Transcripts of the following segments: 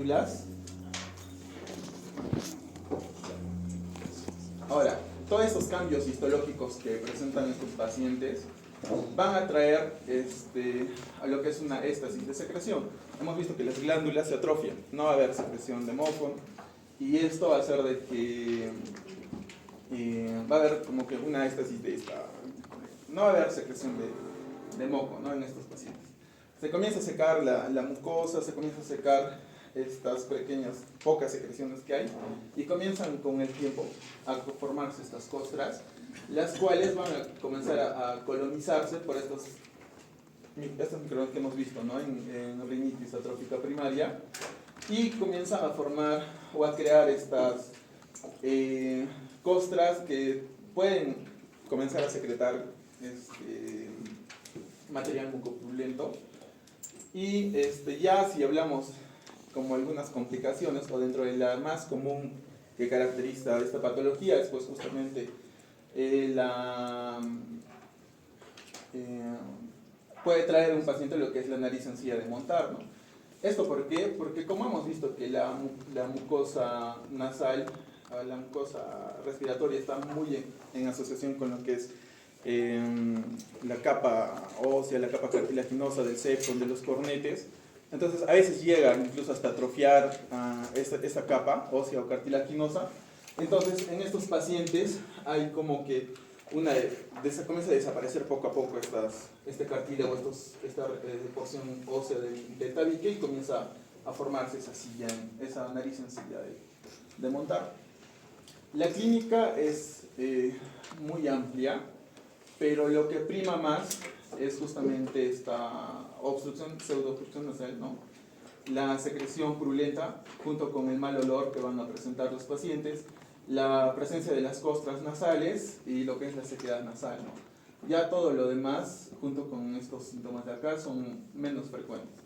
glándulas. Ahora, todos estos cambios histológicos que presentan estos pacientes van a traer a lo que es una éstasis de secreción. Hemos visto que las glándulas se atrofian, no va a haber secreción de moco, y esto va a hacer de que va a haber como que una éstasis de esta, no va a haber secreción de moco, ¿no?, en estos pacientes. Se comienza a secar la mucosa, se comienza a secar estas pequeñas, pocas secreciones que hay, y comienzan con el tiempo a formarse estas costras, las cuales van a comenzar a colonizarse por estos microorganismos que hemos visto, ¿no?, en rinitis atrófica primaria, y comienzan a formar o a crear estas costras que pueden comenzar a secretar material mucopurulento. Y ya si hablamos como algunas complicaciones, o dentro de la más común que caracteriza esta patología, es pues justamente puede traer un paciente lo que es la nariz sencilla de montar, ¿no? ¿Esto por qué? Porque como hemos visto que la mucosa nasal, la mucosa respiratoria está muy en asociación con lo que es la capa ósea, la capa cartilaginosa del septum, de los cornetes, entonces a veces llega incluso hasta atrofiar esta capa ósea o cartilaginosa. Entonces en estos pacientes hay como que comienza a desaparecer poco a poco este cartílago, esta porción ósea del tabique, y comienza a formarse esa nariz sencilla de montar. La clínica es muy amplia, pero lo que prima más es justamente esta pseudoobstrucción nasal, ¿no?, la secreción purulenta junto con el mal olor que van a presentar los pacientes, la presencia de las costras nasales y lo que es la sequedad nasal, ¿no? Ya todo lo demás, junto con estos síntomas de acá, son menos frecuentes.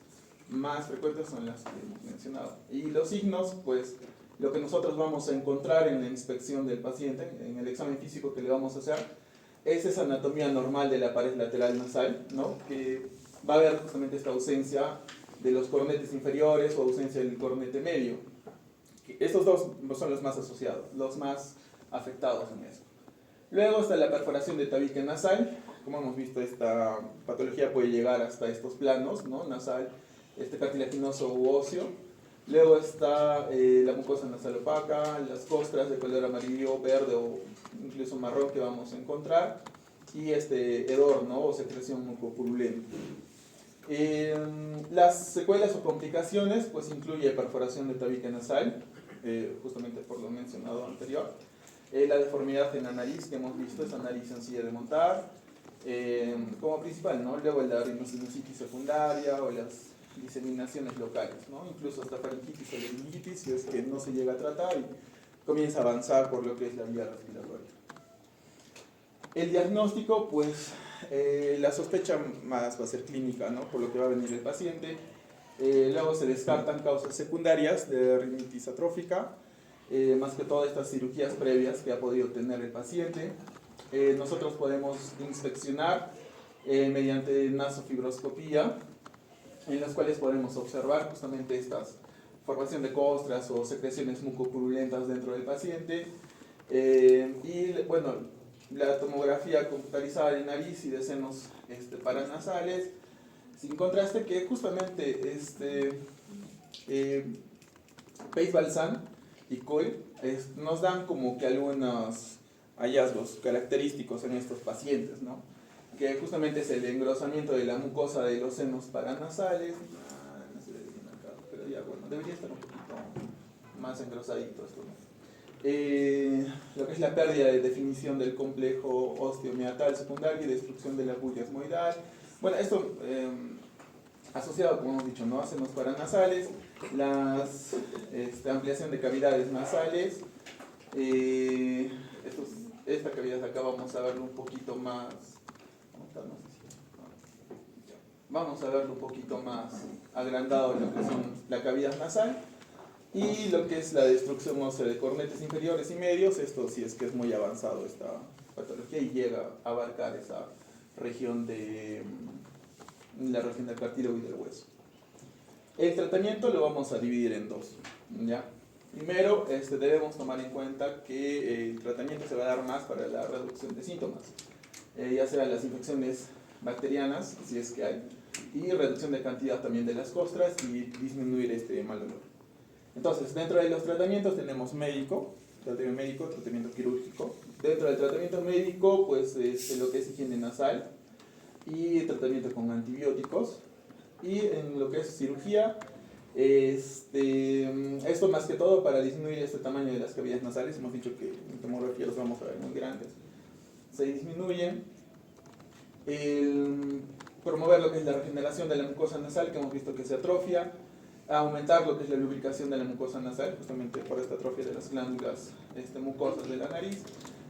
Más frecuentes son las que hemos mencionado. Y los signos, pues, lo que nosotros vamos a encontrar en la inspección del paciente, en el examen físico que le vamos a hacer, es esa anatomía normal de la pared lateral nasal, ¿no?, que va a haber justamente esta ausencia de los cornetes inferiores o ausencia del cornete medio. Estos dos son los más asociados, los más afectados en eso. Luego está la perforación de tabique nasal. Como hemos visto, esta patología puede llegar hasta estos planos, ¿no?, nasal, cartilaginoso u óseo. Luego está la mucosa nasal opaca, las costras de color amarillo, verde o incluso marrón que vamos a encontrar, y hedor, ¿no?, o secreción mucopurulenta. Las secuelas o complicaciones pues incluye perforación de tabique nasal, justamente por lo mencionado anterior, la deformidad en la nariz que hemos visto, esa nariz sencilla de montar, como principal, ¿no? Luego la rinosinusitis secundaria o las diseminaciones locales, ¿no?, incluso hasta faringitis o laringitis, si es que no se llega a tratar y comienza a avanzar por lo que es la vía respiratoria. El diagnóstico, pues la sospecha más va a ser clínica, ¿no?, por lo que va a venir el paciente. Luego se descartan causas secundarias de rinitis atrófica, más que todas estas cirugías previas que ha podido tener el paciente. Nosotros podemos inspeccionar mediante nasofibroscopía, en las cuales podemos observar justamente estas formación de costras o secreciones mucopurulentas dentro del paciente, y bueno, la tomografía computarizada de nariz y de senos paranasales, sin contraste, que justamente Peix Balsan y Coy nos dan como que algunos hallazgos característicos en estos pacientes, ¿no?, que justamente es el engrosamiento de la mucosa de los senos paranasales. No se ve bien acá, pero ya bueno, debería estar un poquito más engrosadito esto, ¿no? Lo que es la pérdida de definición del complejo osteomiatal secundario y destrucción de la bulla esmoidal. Bueno, esto asociado, como hemos dicho, ¿no?, a senos paranasales, ampliación de cavidades nasales. Esta cavidad acá vamos a verlo un poquito más. Vamos a verlo un poquito más agrandado en lo que son la cavidad nasal y lo que es la destrucción ósea de cornetes inferiores y medios. Esto sí es que es muy avanzado esta patología y llega a abarcar esa región la región del cartílago y del hueso. El tratamiento lo vamos a dividir en dos, ¿ya? Primero, debemos tomar en cuenta que el tratamiento se va a dar más para la reducción de síntomas, ya sean las infecciones bacterianas, si es que hay, y reducción de cantidad también de las costras y disminuir este mal olor. Entonces, dentro de los tratamientos tenemos tratamiento quirúrgico. Dentro del tratamiento médico, pues lo que es higiene nasal y tratamiento con antibióticos. Y en lo que es cirugía, esto más que todo para disminuir este tamaño de las cavidades nasales. Hemos dicho que en tomografía los vamos a ver muy grandes. Se disminuyen. Promover lo que es la regeneración de la mucosa nasal, que hemos visto que se atrofia. Aumentar lo que es la lubricación de la mucosa nasal, justamente por esta atrofia de las glándulas mucosas de la nariz.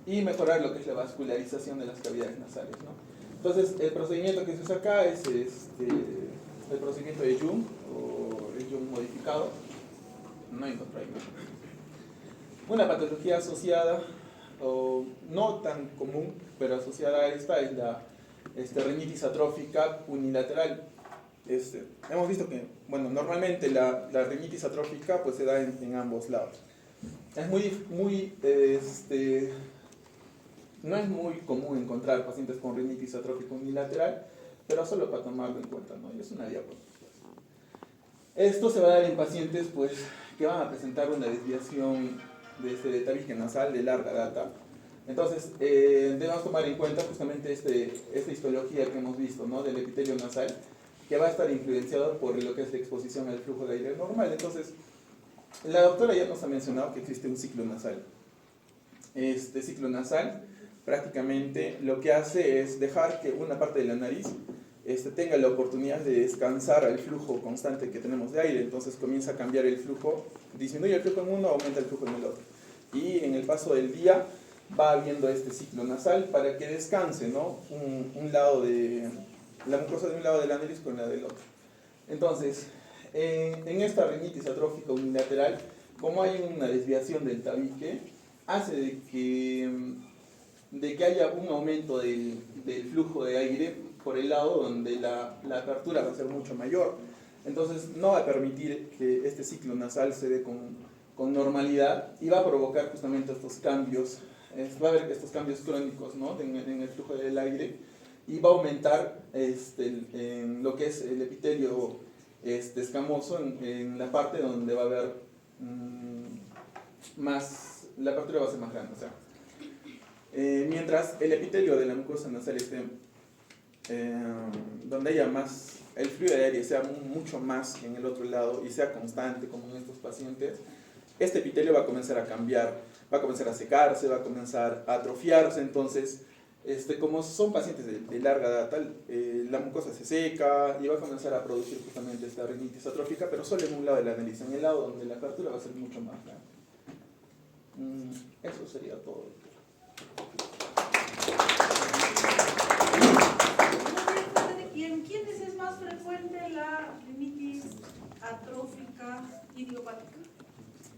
Y mejorar lo que es la vascularización de las cavidades nasales, ¿no? Entonces, el procedimiento que se usa acá es el procedimiento de Jung, o el Jung modificado. No encontré ahí. Una patología asociada, o no tan común, pero asociada a esta, es la rinitis atrófica unilateral. Hemos visto que, bueno, normalmente la rinitis atrófica pues se da en ambos lados. Es no es muy común encontrar pacientes con rinitis atrófica unilateral, pero solo para tomarlo en cuenta, ¿no? Y es una diapositiva. Esto se va a dar en pacientes pues, que van a presentar una desviación de tabique nasal de larga data. Entonces, debemos tomar en cuenta justamente esta histología que hemos visto, ¿no? Del epitelio nasal, que va a estar influenciado por lo que es la exposición al flujo de aire normal. Entonces, la doctora ya nos ha mencionado que existe un ciclo nasal. Este ciclo nasal prácticamente lo que hace es dejar que una parte de la nariz tenga la oportunidad de descansar al flujo constante que tenemos de aire. Entonces comienza a cambiar el flujo, disminuye el flujo en uno, aumenta el flujo en el otro. Y en el paso del día va habiendo este ciclo nasal para que descanse, ¿no? un lado de la mucosa de un lado de la nariz con la del otro. Entonces, en esta rinitis atrófica unilateral, como hay una desviación del tabique, hace de que haya un aumento del flujo de aire por el lado donde la apertura va a ser mucho mayor. Entonces no va a permitir que este ciclo nasal se dé con normalidad y va a provocar justamente estos cambios, va a haber estos cambios crónicos, ¿no? en el flujo del aire, y va a aumentar en lo que es el epitelio escamoso en la parte donde va a haber la apertura va a ser más grande. O sea, mientras el epitelio de la mucosa nasal esté donde haya más, el flujo de aire sea mucho más en el otro lado y sea constante como en estos pacientes, este epitelio va a comenzar a cambiar, va a comenzar a secarse, va a comenzar a atrofiarse. Entonces, como son pacientes de larga data, la mucosa se seca y va a comenzar a producir justamente esta rinitis atrófica, pero solo en un lado de la nariz, en el lado donde la apertura va a ser mucho más grande. Eso sería todo. ¿Y en quiénes es más frecuente la rinitis atrófica idiopática?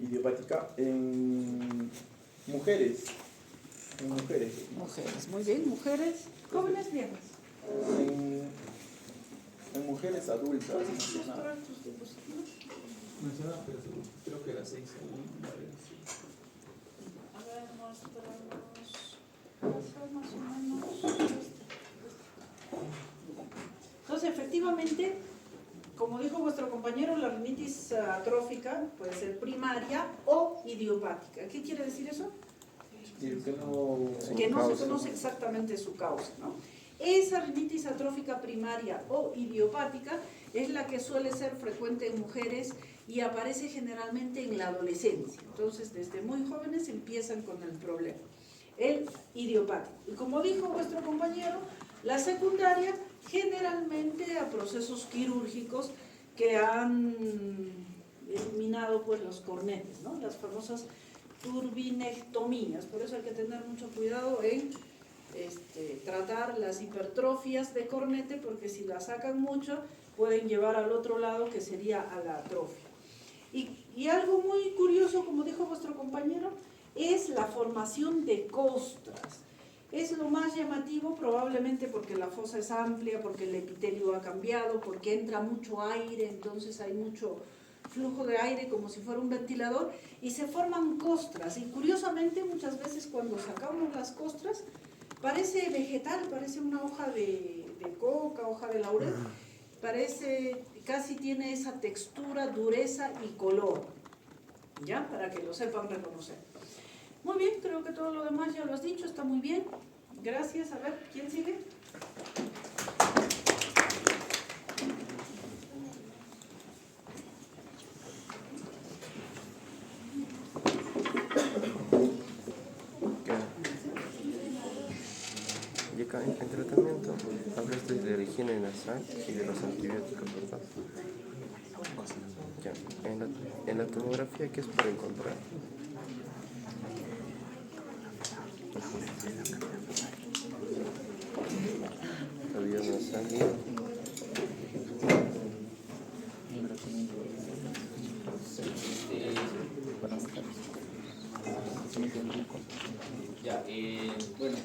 Idiopática en mujeres. Mujeres, muy bien. Mujeres, jóvenes, viejas. En mujeres adultas. ¿Puedes mostrar tus diapositivas? Mencionaba, pero creo que era 6 A ver, muéstranos más o menos. Entonces, efectivamente, como dijo vuestro compañero, la rinitis atrófica puede ser primaria o idiopática. ¿Qué quiere decir eso? Que no se conoce exactamente su causa, ¿no? Esa rinitis atrófica primaria o idiopática es la que suele ser frecuente en mujeres y aparece generalmente en la adolescencia. Entonces, desde muy jóvenes empiezan con el problema, el idiopático. Y como dijo vuestro compañero, la secundaria generalmente a procesos quirúrgicos que han eliminado pues los cornetes, ¿no? Las famosas turbinectomías. Por eso hay que tener mucho cuidado en tratar las hipertrofias de cornete, porque si la sacan mucho pueden llevar al otro lado, que sería a la atrofia. Y algo muy curioso, como dijo vuestro compañero, es la formación de costras. Es lo más llamativo probablemente porque la fosa es amplia, porque el epitelio ha cambiado, porque entra mucho aire, entonces hay mucho flujo de aire como si fuera un ventilador y se forman costras. Y curiosamente muchas veces cuando sacamos las costras parece vegetal, parece una hoja de coca, hoja de laurel, parece, casi tiene esa textura, dureza y color, ¿ya? Para que lo sepan reconocer. Muy bien, creo que todo lo demás ya lo has dicho, está muy bien. Gracias. A ver, ¿quién sigue? Y acá en tratamiento hablaste de la higiene nasal y de los antibióticos, ¿verdad? Ya. En la tomografía, ¿qué es para encontrar? La vía nasal y... Ya, bueno,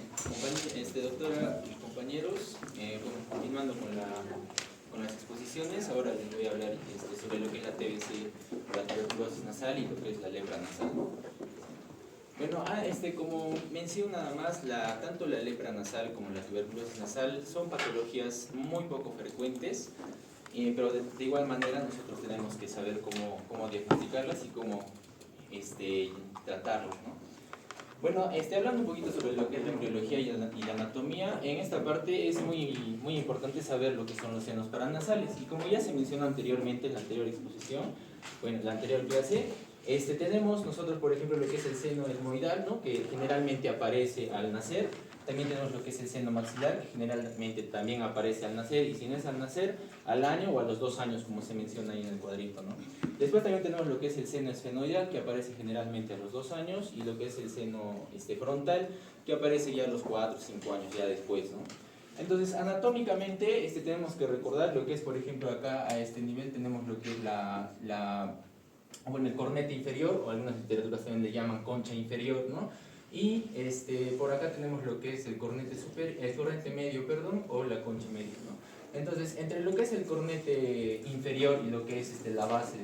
doctora y compañeros, bueno, continuando con las exposiciones, ahora les voy a hablar sobre lo que es la TBC, la tuberculosis nasal y lo que es la lepra nasal. Bueno, como menciono nada más, tanto la lepra nasal como la tuberculosis nasal son patologías muy poco frecuentes, pero de igual manera nosotros tenemos que saber cómo diagnosticarlas y cómo tratarlas, ¿no? Bueno, hablando un poquito sobre lo que es la embriología y la anatomía, en esta parte es muy importante saber lo que son los senos paranasales. Y como ya se mencionó anteriormente en la anterior exposición, bueno, en la anterior clase, tenemos nosotros, por ejemplo, lo que es el seno etmoidal, ¿no? Que generalmente aparece al nacer. También tenemos lo que es el seno maxilar, que generalmente también aparece al nacer, y si no es al nacer, al año o a los 2 años, como se menciona ahí en el cuadrito, ¿no? Después también tenemos lo que es el seno esfenoidal, que aparece generalmente a los 2 años, y lo que es el seno frontal, que aparece ya a los 4 o 5 años ya después, ¿no? Entonces, anatómicamente tenemos que recordar lo que es, por ejemplo, acá a este nivel tenemos lo que es el cornete inferior, o algunas literaturas también le llaman concha inferior, ¿no? Y por acá tenemos lo que es el cornete medio, o la concha media, ¿no? Entonces, entre lo que es el cornete inferior y lo que es la base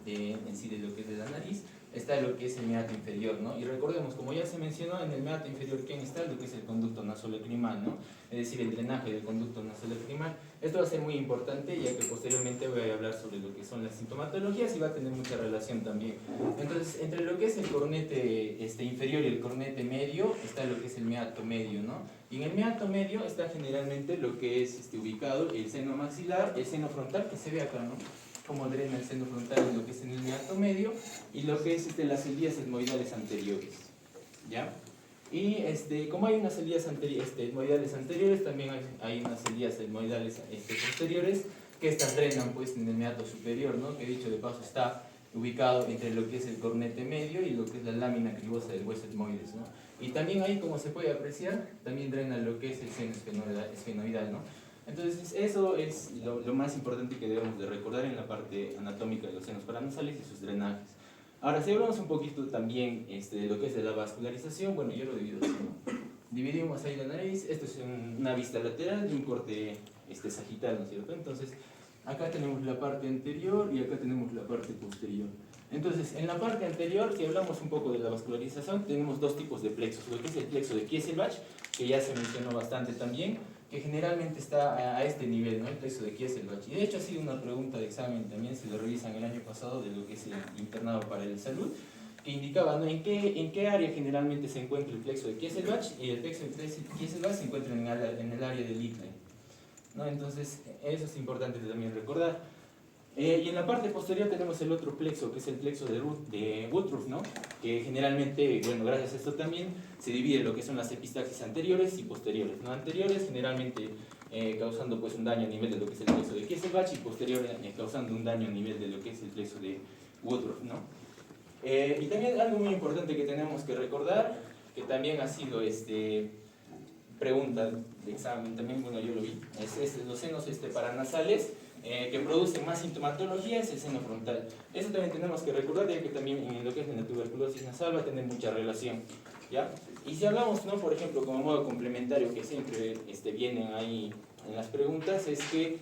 en sí de lo que es de la nariz, está lo que es el meato inferior, ¿no? Y recordemos, como ya se mencionó, en el meato inferior, ¿quién está? Lo que es el conducto nasolacrimal, ¿no? Es decir, el drenaje del conducto nasolacrimal. Esto va a ser muy importante, ya que posteriormente voy a hablar sobre lo que son las sintomatologías y va a tener mucha relación también. Entonces, entre lo que es el cornete inferior y el cornete medio, está lo que es el meato medio, ¿no? Y en el meato medio está generalmente lo que es ubicado el seno maxilar, el seno frontal, que se ve acá, ¿no? Cómo drena el seno frontal en lo que es en el meato medio, y lo que es las células etmoidales anteriores, ¿ya? Y como hay unas células etmoidales anteriores, también hay unas células etmoidales posteriores, que estas drenan pues en el meato superior, ¿no? Que dicho de paso está ubicado entre lo que es el cornete medio y lo que es la lámina cribosa del hueso etmoides, ¿no? Y también ahí, como se puede apreciar, también drena lo que es el seno esfenoidal, ¿no? Entonces, eso es lo más importante que debemos de recordar en la parte anatómica de los senos paranasales y sus drenajes. Ahora, si hablamos un poquito también de lo que es de la vascularización, bueno, yo lo divido así, ¿no? Dividimos ahí la nariz, esto es una vista lateral de un corte sagital, ¿no es cierto? Entonces, acá tenemos la parte anterior y acá tenemos la parte posterior. Entonces, en la parte anterior, si hablamos un poco de la vascularización, tenemos 2 tipos de plexos. Lo que es el plexo de Kieselbach, que ya se mencionó bastante también, que generalmente está a este nivel, ¿no? El plexo de Kieselbach. Y de hecho ha sido una pregunta de examen también, se lo revisan el año pasado, de lo que es el internado para el salud, que indicaba, ¿no? en qué área generalmente se encuentra el plexo de Kieselbach, y el plexo de Kieselbach se encuentra en el área del Ilion, ¿no? Entonces, eso es importante también recordar. Y en la parte posterior tenemos el otro plexo, que es el plexo de Woodruff, ¿no? Que generalmente, bueno, gracias a esto también se divide lo que son las epistaxis anteriores y posteriores, ¿no? Anteriores generalmente causando pues un daño a nivel de lo que es el plexo de Kieselbach, y posteriores causando un daño a nivel de lo que es el plexo de Woodruff, ¿no? Y también algo muy importante que tenemos que recordar, que también ha sido pregunta de examen, también, bueno, yo lo vi, es los senos paranasales, que producen más sintomatología, es el seno frontal. Eso también tenemos que recordar, ya que también en lo que es la tuberculosis nasal va a tener mucha relación. ¿ya? Y si hablamos, ¿no? Por ejemplo, como modo complementario que siempre vienen ahí en las preguntas, es que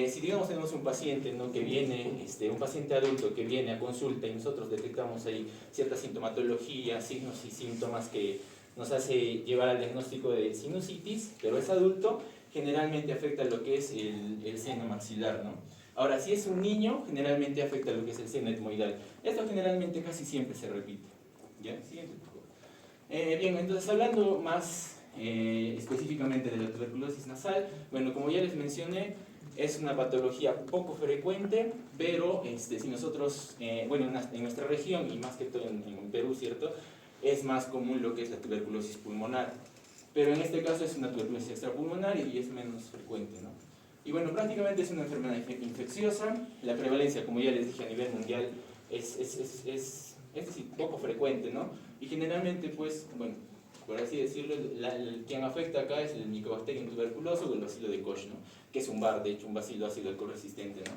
si digamos tenemos un paciente, ¿no? Que viene, un paciente adulto que viene a consulta y nosotros detectamos ahí cierta sintomatología, signos y síntomas que nos hace llevar al diagnóstico de sinusitis, pero es adulto, generalmente afecta lo que es el seno maxilar, ¿no? Ahora, si es un niño, generalmente afecta lo que es el seno etmoidal. Esto generalmente casi siempre se repite. ¿Ya? Siguiente. Bien, entonces hablando más específicamente de la tuberculosis nasal, bueno, como ya les mencioné, es una patología poco frecuente, pero si nosotros, bueno, en nuestra región y más que todo en Perú, ¿cierto? Es más común lo que es la tuberculosis pulmonar, pero en este caso es una tuberculosis extrapulmonar y es menos frecuente, ¿no? Y bueno, prácticamente es una enfermedad infecciosa, la prevalencia, como ya les dije, a nivel mundial es decir, poco frecuente, ¿no? Y generalmente, pues, bueno, por así decirlo, quien afecta acá es el Mycobacterium tuberculoso o el bacilo de Koch, ¿no? Que es un BAR, de hecho, un bacilo ácido alcohol resistente, ¿no?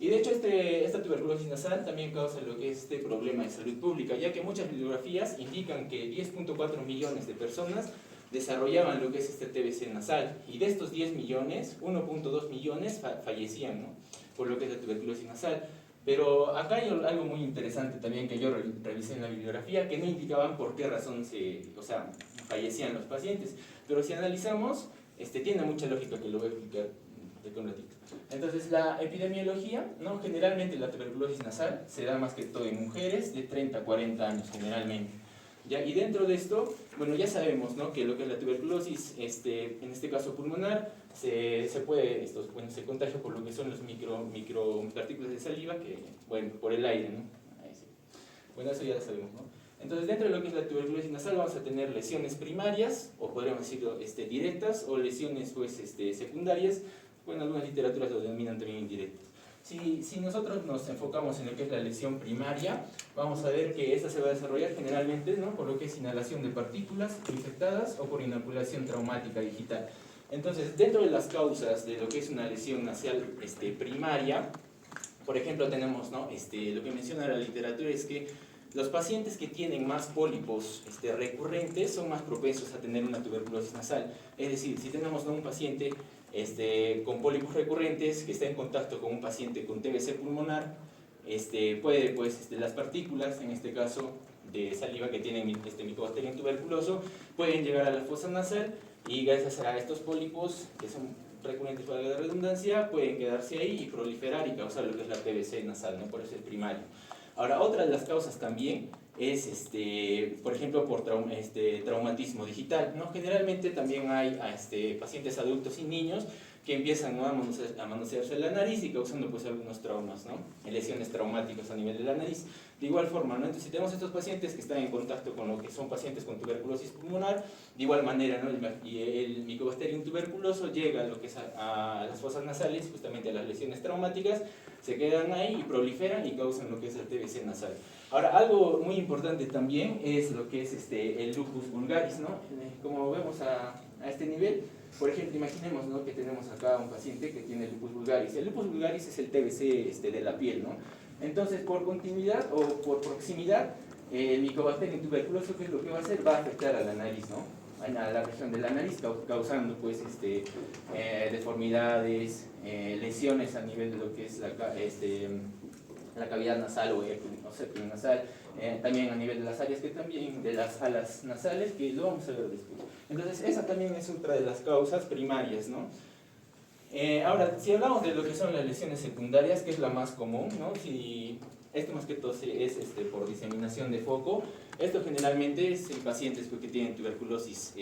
Y de hecho, esta tuberculosis nasal también causa lo que es este problema de salud pública, ya que muchas bibliografías indican que 10.4 millones de personas desarrollaban lo que es este TBC nasal, y de estos 10 millones, 1.2 millones fallecían, ¿no? Por lo que es la tuberculosis nasal. Pero acá hay algo muy interesante también que yo revisé en la bibliografía, que no indicaban por qué razón fallecían los pacientes. Pero si analizamos, tiene mucha lógica, que lo voy a explicar de un ratito. Entonces, la epidemiología, ¿no? Generalmente la tuberculosis nasal se da más que todo en mujeres de 30 a 40 años generalmente. ¿Ya? Y dentro de esto, bueno, ya sabemos, ¿no? Que lo que es la tuberculosis, en este caso pulmonar, se contagia por lo que son los micropartículas de saliva, que, bueno, por el aire, ¿no? Ahí sí. Bueno, eso ya lo sabemos, ¿no? Entonces, dentro de lo que es la tuberculosis nasal vamos a tener lesiones primarias, o podríamos decirlo directas, o lesiones pues, secundarias. Bueno, algunas literaturas lo denominan también indirectas. Si nosotros nos enfocamos en lo que es la lesión primaria, vamos a ver que esta se va a desarrollar generalmente, ¿no? Por lo que es inhalación de partículas infectadas o por inoculación traumática digital. Entonces, dentro de las causas de lo que es una lesión nasal primaria, por ejemplo, tenemos, ¿no? Lo que menciona la literatura es que los pacientes que tienen más pólipos recurrentes son más propensos a tener una tuberculosis nasal. Es decir, si tenemos, ¿no? Un paciente con pólipos recurrentes que está en contacto con un paciente con TBC pulmonar, puede, pues, las partículas, en este caso de saliva que tienen Mycobacterium tuberculoso, pueden llegar a la fosa nasal y gracias a estos pólipos, que son recurrentes para la redundancia, pueden quedarse ahí y proliferar y causar lo que es la TBC nasal, ¿no? Por eso es primario. Ahora, otra de las causas también es, por ejemplo, por traumatismo digital, ¿no? Generalmente también hay pacientes adultos y niños que empiezan, ¿no? a manosearse la nariz y causando pues algunos traumas, ¿no? Lesiones traumáticas a nivel de la nariz. De igual forma, ¿no? Entonces, si tenemos estos pacientes que están en contacto con lo que son pacientes con tuberculosis pulmonar, de igual manera, ¿no? el Mycobacterium tuberculoso llega a lo que es a las fosas nasales, justamente a las lesiones traumáticas, se quedan ahí y proliferan y causan lo que es el TBC nasal. Ahora, algo muy importante también es lo que es el lupus vulgaris, ¿no? Como vemos a este nivel, por ejemplo, imaginemos, ¿no? Que tenemos acá un paciente que tiene lupus vulgaris. El lupus vulgaris es el TBC de la piel, ¿no? Entonces, por continuidad o por proximidad, el Mycobacterium tuberculoso, ¿qué es lo que va a hacer? Va a afectar a la nariz, ¿no? A la región de la nariz, causando pues deformidades, lesiones a nivel de lo que es la cavidad nasal o septum nasal, también a nivel de las áreas de las alas nasales, que lo vamos a ver después. Entonces, esa también es otra de las causas primarias, ¿no? Ahora, si hablamos de lo que son las lesiones secundarias, que es la más común, ¿no? Esto más que todo es por diseminación de foco. Esto generalmente es en pacientes que tienen tuberculosis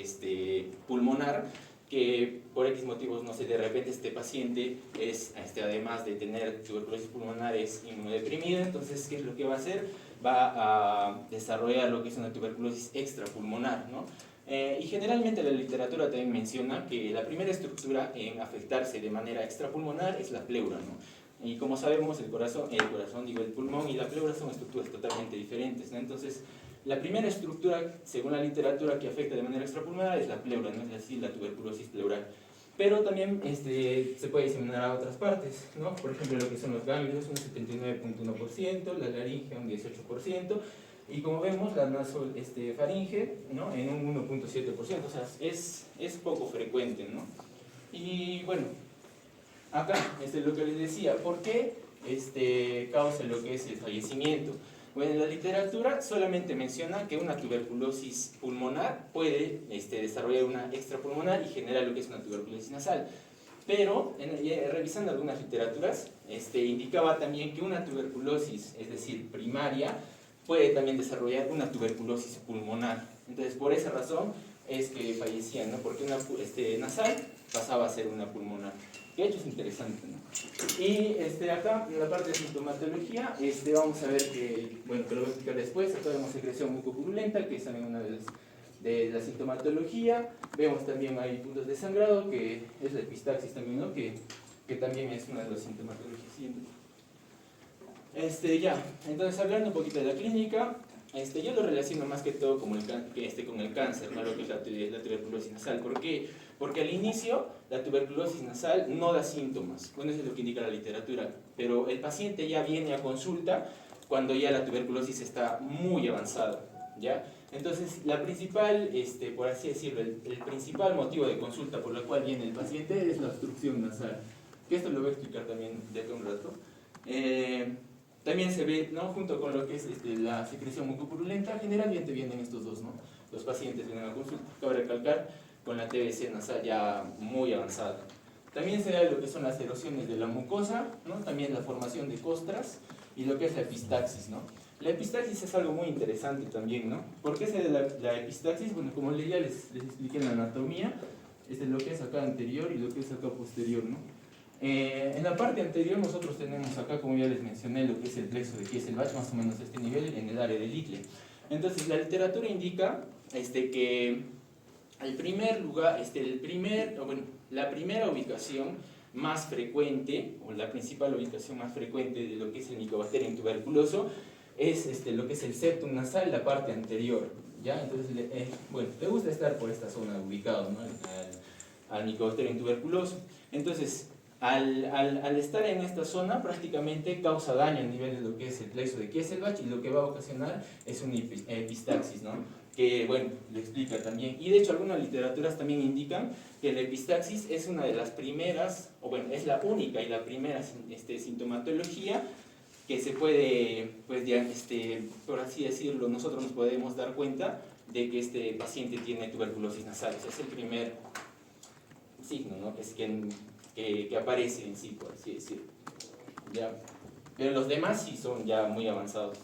pulmonar, que por X motivos, no sé, de repente este paciente es, además de tener tuberculosis pulmonar, es inmunodeprimido. Entonces, ¿qué es lo que va a hacer? Va a desarrollar lo que es una tuberculosis extrapulmonar, ¿no? Y generalmente la literatura también menciona que la primera estructura en afectarse de manera extrapulmonar es la pleura, ¿no? Y como sabemos, el pulmón y la pleura son estructuras totalmente diferentes, ¿no? Entonces, la primera estructura, según la literatura, que afecta de manera extrapulmonar es la pleura, ¿no? Es decir, la tuberculosis pleural. Pero también se puede diseminar a otras partes, ¿no? Por ejemplo, lo que son los ganglios, un 79.1%, la laringe un 18%, y como vemos la nasofaringe, ¿no? En un 1.7%, o sea, es poco frecuente, ¿no? Y bueno, acá lo que les decía, ¿por qué causa lo que es el fallecimiento? Bueno, en la literatura solamente menciona que una tuberculosis pulmonar puede desarrollar una extrapulmonar y generar lo que es una tuberculosis nasal. Pero, revisando algunas literaturas, indicaba también que una tuberculosis, es decir, primaria, puede también desarrollar una tuberculosis pulmonar. Entonces, por esa razón es que fallecían, ¿no? Porque una nasal pasaba a ser una pulmonar. Que de hecho es interesante, ¿no? Y acá, en la parte de sintomatología, vamos a ver que, bueno, que lo voy a explicar después. Acá vemos secreción mucopurulenta, que es también una de la sintomatología. Vemos también hay puntos de sangrado, que es la epistaxis también, ¿no? Que también es una de las sintomatologías. Ya, entonces hablando un poquito de la clínica, yo lo relaciono más que todo con el cáncer, ¿no? Lo que es la tuberculosis nasal. ¿Por qué? Porque al inicio la tuberculosis nasal no da síntomas. Bueno, eso es lo que indica la literatura. Pero el paciente ya viene a consulta cuando ya la tuberculosis está muy avanzada, ¿ya? Entonces, la principal, por así decirlo, el principal motivo de consulta por la cual viene el paciente es la obstrucción nasal. Que esto lo voy a explicar también de acá un rato. También se ve, ¿no? Junto con lo que es la secreción mucopurulenta, generalmente vienen estos dos, ¿no? Los pacientes vienen a consulta, cabe recalcar, con la TBC nasal ya muy avanzada. También se da lo que son las erosiones de la mucosa, ¿no? También la formación de costras y lo que es la epistaxis, ¿no? La epistaxis es algo muy interesante también, ¿no? ¿Por qué se da la epistaxis? Bueno, como ya les expliqué en la anatomía, lo que es acá anterior y lo que es acá posterior, ¿no? En la parte anterior nosotros tenemos acá, como ya les mencioné, lo que es el plexo de Kiesselbach, más o menos a este nivel, en el área del icle. Entonces, la literatura indica que el primer lugar, la primera ubicación más frecuente, o la principal ubicación más frecuente de lo que es el Mycobacterium tuberculoso, es lo que es el septum nasal, la parte anterior, ¿ya? Entonces, bueno, te gusta estar por esta zona ubicado, ¿no? Al Mycobacterium tuberculoso. Entonces, al estar en esta zona, prácticamente causa daño a nivel de lo que es el plexo de Kiesselbach y lo que va a ocasionar es una epistaxis, ¿no? Que, bueno, lo explica también. Y de hecho, algunas literaturas también indican que la epistaxis es una de las primeras, o bueno, es la única y la primera sintomatología que se puede, pues ya, por así decirlo, nosotros nos podemos dar cuenta de que este paciente tiene tuberculosis nasal. Es el primer signo, ¿no? Que aparece en sí, por así decirlo. ¿Ya? Pero los demás sí son ya muy avanzados.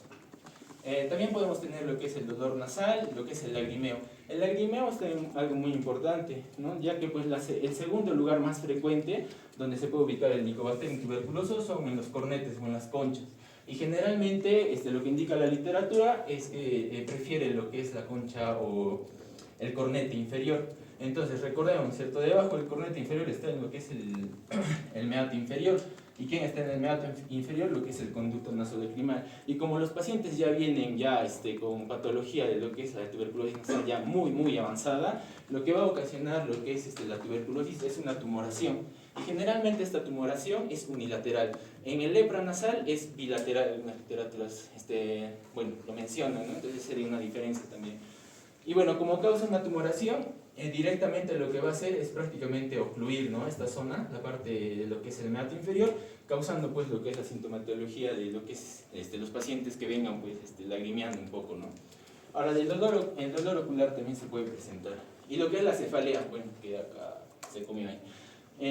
También podemos tener lo que es el dolor nasal, lo que es el lagrimeo. El lagrimeo es algo muy importante, ¿no? Ya que pues, el segundo lugar más frecuente donde se puede ubicar el Mycobacterium tuberculoso son en los cornetes o en las conchas. Y generalmente lo que indica la literatura es que prefiere lo que es la concha o el cornete inferior. Entonces recordemos, ¿cierto? Debajo del cornete inferior está en lo que es el meato inferior. ¿Y quién está en el meato inferior? Lo que es el conducto nasodecrimal. Y como los pacientes ya vienen con patología de lo que es la tuberculosis nasal ya muy avanzada, lo que va a ocasionar lo que es la tuberculosis es una tumoración. Y generalmente esta tumoración es unilateral. En el lepra nasal es bilateral. En las literaturas, bueno, lo mencionan, ¿no? Entonces sería una diferencia también. Y bueno, como causa una tumoración, directamente lo que va a hacer es prácticamente ocluir, ¿no? Esta zona, la parte de lo que es el meato inferior, causando pues lo que es la sintomatología de lo que es los pacientes que vengan pues lagrimeando un poco, ¿no? Ahora, el dolor ocular también se puede presentar. Y lo que es la cefalea, bueno, que acá se comió ahí.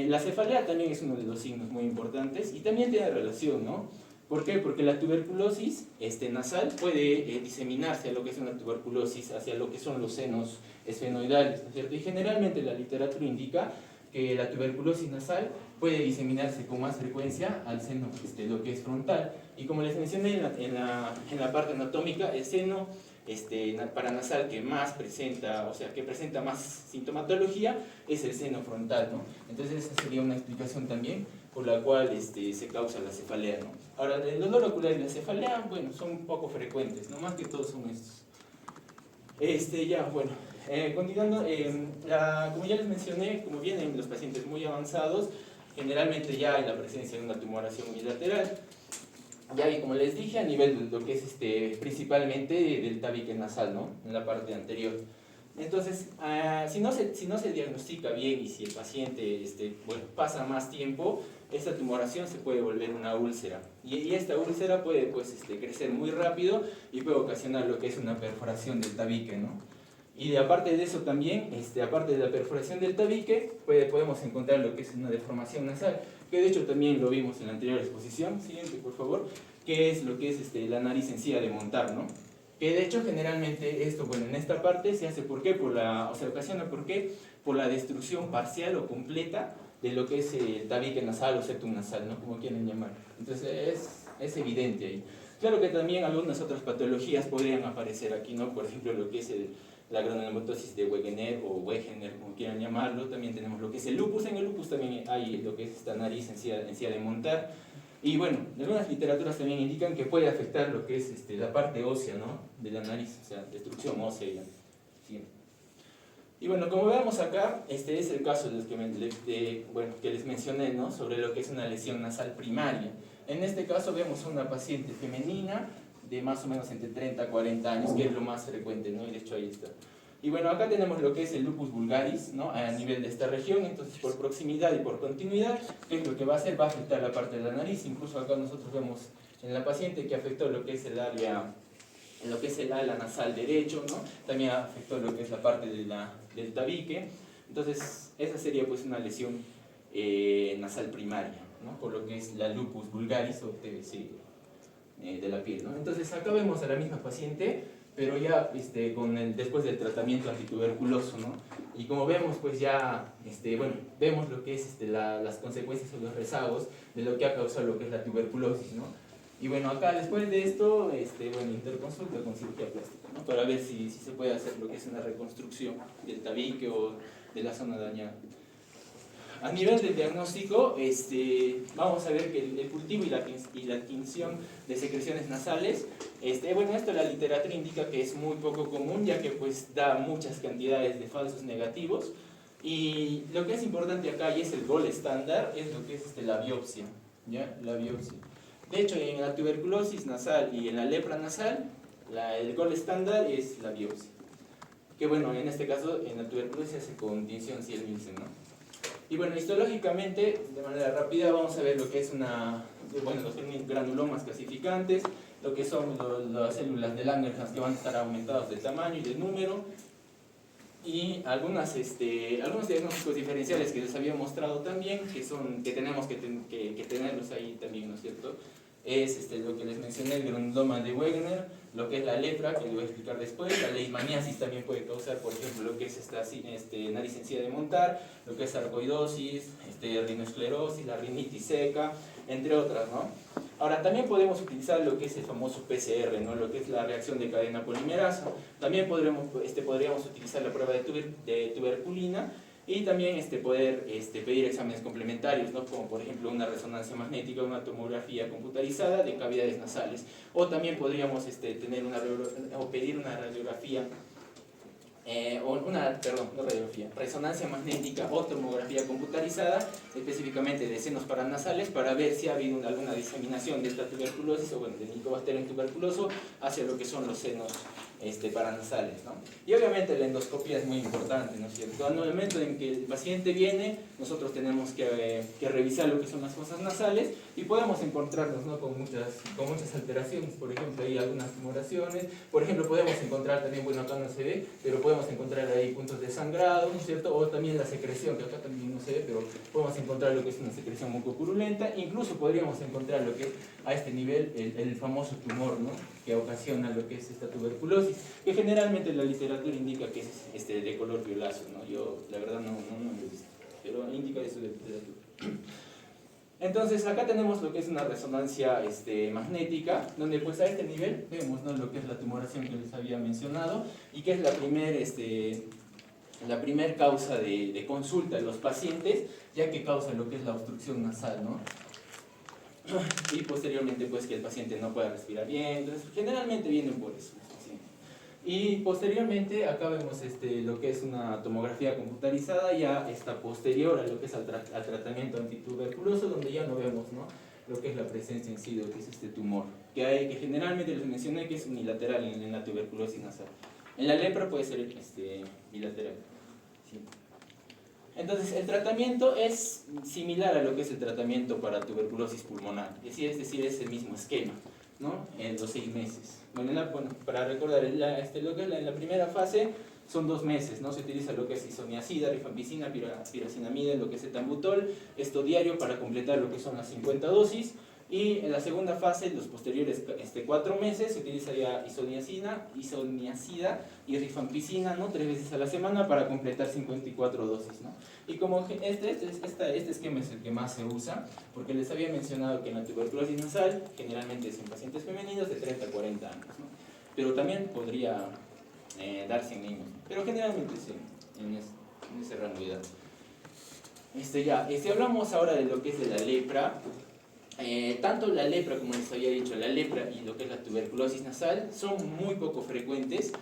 La cefalea también es uno de los signos muy importantes y también tiene relación, ¿no? ¿Por qué? Porque la tuberculosis nasal puede diseminarse a lo que es una tuberculosis hacia lo que son los senos esfenoidales, ¿no es cierto? Y generalmente la literatura indica que la tuberculosis nasal puede diseminarse con más frecuencia al seno lo que es frontal. Y como les mencioné en la parte anatómica, el seno paranasal que más presenta, o sea, que presenta más sintomatología es el seno frontal, ¿no? Entonces esa sería una explicación también por la cual se causa la cefalea, ¿no? Ahora, el dolor ocular y la cefalea, bueno, son un poco frecuentes, no más que todos son estos. Bueno, continuando, como ya les mencioné, como vienen los pacientes muy avanzados, generalmente ya hay la presencia de una tumoración bilateral. Ya, y como les dije, a nivel de lo que es principalmente del tabique nasal, ¿no? En la parte anterior. Entonces, si no se diagnostica bien y si el paciente bueno, pasa más tiempo, esta tumoración se puede volver una úlcera. Y esta úlcera puede pues, crecer muy rápido y puede ocasionar lo que es una perforación del tabique, ¿no? Y aparte de eso también, aparte de la perforación del tabique, podemos encontrar lo que es una deformación nasal, que de hecho también lo vimos en la anterior exposición. Siguiente, por favor, que es lo que es la nariz encía de montar, ¿no? Que de hecho generalmente esto, bueno, en esta parte se hace, ¿por qué? Ocasiona, ¿por qué? Por la destrucción parcial o completa de lo que es el tabique nasal o septum nasal, ¿no? Como quieren llamar. Entonces es evidente ahí. Claro que también algunas otras patologías podrían aparecer aquí, ¿no? Por ejemplo, lo que es la granulomatosis de Wegener o Wegener, como quieran llamarlo. También tenemos lo que es el lupus. En el lupus también hay lo que es esta nariz encía de montar. Y bueno, algunas literaturas también indican que puede afectar lo que es la parte ósea, ¿no? De la nariz, o sea, destrucción ósea. ¿Sí? Y bueno, como vemos acá, este es el caso que les mencioné, ¿no? Sobre lo que es una lesión nasal primaria. En este caso vemos una paciente femenina de más o menos entre 30 a 40 años, que es lo más frecuente, ¿no? Y de hecho ahí está. Y bueno, acá tenemos lo que es el lupus vulgaris, ¿no? A nivel de esta región. Entonces por proximidad y por continuidad, ¿qué es lo que va a hacer? Va a afectar la parte de la nariz. Incluso acá nosotros vemos en la paciente que afectó lo que es el área, lo que es el ala nasal derecho, ¿no? También afectó lo que es la parte del tabique. Entonces esa sería pues una lesión nasal primaria, ¿no? Por lo que es la lupus vulgaris o TBC de la piel, ¿no? Entonces acá vemos a la misma paciente, pero ya después del tratamiento antituberculoso, ¿no? Y como vemos, pues ya, bueno, vemos lo que es las consecuencias o los rezagos de lo que ha causado lo que es la tuberculosis, ¿no? Y bueno, acá después de esto, bueno, interconsulta con cirugía plástica, ¿no? Para ver si se puede hacer lo que es una reconstrucción del tabique o de la zona dañada. A nivel del diagnóstico, vamos a ver que el cultivo y la tinción de secreciones nasales, bueno, esto la literatura indica que es muy poco común, ya que pues da muchas cantidades de falsos negativos. Y lo que es importante acá, y es el gol estándar, es lo que es la biopsia, ¿ya? La biopsia. De hecho, en la tuberculosis nasal y en la lepra nasal, el gol estándar es la biopsia. Que bueno, en este caso, en la tuberculosis se hace con tinción Ziel-Nielsen, ¿no? Y bueno, histológicamente, de manera rápida, vamos a ver lo que es los granulomas clasificantes, lo que son las células de Langerhans que van a estar aumentados de tamaño y de número, y algunos diagnósticos diferenciales que les había mostrado también, que tenemos que tenerlos ahí también, ¿no es cierto? Es lo que les mencioné, el granuloma de Wegener, lo que es la lepra, que les voy a explicar después. La leishmaniasis también puede causar, por ejemplo, lo que es nariz encía de montar, lo que es sarcoidosis, rinoesclerosis, la rinitis seca, entre otras, ¿no? Ahora, también podemos utilizar lo que es el famoso PCR, ¿no? Lo que es la reacción de cadena polimerasa. También podríamos utilizar la prueba de tuberculina, y también poder pedir exámenes complementarios, ¿no? Como por ejemplo una resonancia magnética, una tomografía computarizada de cavidades nasales. O también podríamos pedir una radiografía, resonancia magnética o tomografía computarizada, específicamente de senos paranasales, para ver si ha habido alguna diseminación de esta tuberculosis, o bueno, del Helicobacterium tuberculoso, hacia lo que son los senos paranasales, ¿no? Y obviamente la endoscopia es muy importante, ¿no es cierto? Al momento en que el paciente viene, nosotros tenemos que revisar lo que son las fosas nasales, y podemos encontrarnos, ¿no? con muchas alteraciones. Por ejemplo, hay algunas tumoraciones, por ejemplo, podemos encontrar también, bueno, acá no se ve, pero podemos encontrar ahí puntos de sangrado, ¿no es cierto? O también la secreción, que acá también no se ve, pero podemos encontrar lo que es una secreción mucopurulenta. Incluso podríamos encontrar lo que es a este nivel el famoso tumor, ¿no? Que ocasiona lo que es esta tuberculosis, que generalmente la literatura indica que es de color violáceo, ¿no? Yo la verdad no lo he visto, pero indica eso de literatura. Entonces acá tenemos lo que es una resonancia magnética, donde pues a este nivel vemos, ¿no? Lo que es la tumoración que les había mencionado, y que es la primer causa de consulta en los pacientes, ya que causa lo que es la obstrucción nasal, ¿no? Y posteriormente pues que el paciente no pueda respirar bien. Entonces generalmente vienen por eso. Y posteriormente acá vemos lo que es una tomografía computarizada, ya está posterior a lo que es al tratamiento antituberculoso, donde ya no vemos, ¿no? lo que es la presencia en sí de lo que es este tumor, que generalmente les mencioné que es unilateral en la tuberculosis nasal. En la lepra puede ser bilateral. ¿Sí? Entonces, el tratamiento es similar a lo que es el tratamiento para tuberculosis pulmonar, es decir, es el mismo esquema, ¿no? En los 6 meses. Bueno, para recordar, lo que es en la primera fase son 2 meses, ¿no? Se utiliza lo que es isoniazida, rifampicina, piracinamida, lo que es etambutol, esto diario para completar lo que son las 50 dosis. Y en la segunda fase, los posteriores 4 meses, se utiliza ya isoniazida y rifampicina, ¿no? 3 veces a la semana para completar 54 dosis, ¿no? Y como este esquema es el que más se usa, porque les había mencionado que en la tuberculosis nasal generalmente es en pacientes femeninos de 30 a 40 años, ¿no? Pero también podría darse en niños, pero generalmente es en ese rango de edad. Si hablamos ahora de lo que es de la lepra, tanto la lepra, como les había dicho, la lepra y lo que es la tuberculosis nasal son muy poco frecuentes.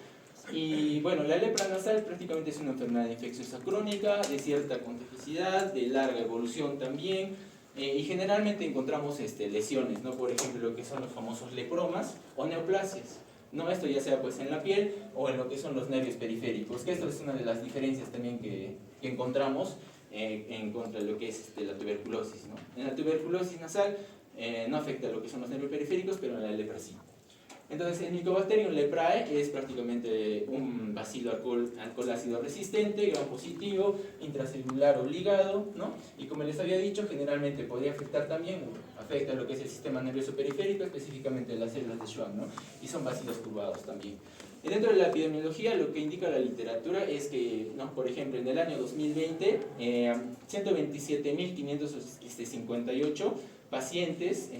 Y bueno, la lepra nasal prácticamente es una enfermedad infecciosa crónica, de cierta contagiosidad, de larga evolución también, y generalmente encontramos lesiones, ¿no? Por ejemplo, lo que son los famosos lepromas o neoplasias, ¿no? Esto ya sea pues en la piel o en lo que son los nervios periféricos, que esto es una de las diferencias también que encontramos en contra de lo que es la tuberculosis, ¿no? En la tuberculosis nasal no afecta lo que son los nervios periféricos, pero en la lepra sí. Entonces, el Mycobacterium leprae es prácticamente un bacilo alcohol ácido resistente, gram positivo, intracelular obligado, ¿no? Y como les había dicho, generalmente podría afectar también, afecta lo que es el sistema nervioso periférico, específicamente las células de Schwann, ¿no? Y son bacilos curvados también. Y dentro de la epidemiología, lo que indica la literatura es que, ¿no? Por ejemplo, en el año 2020, 127.558 pacientes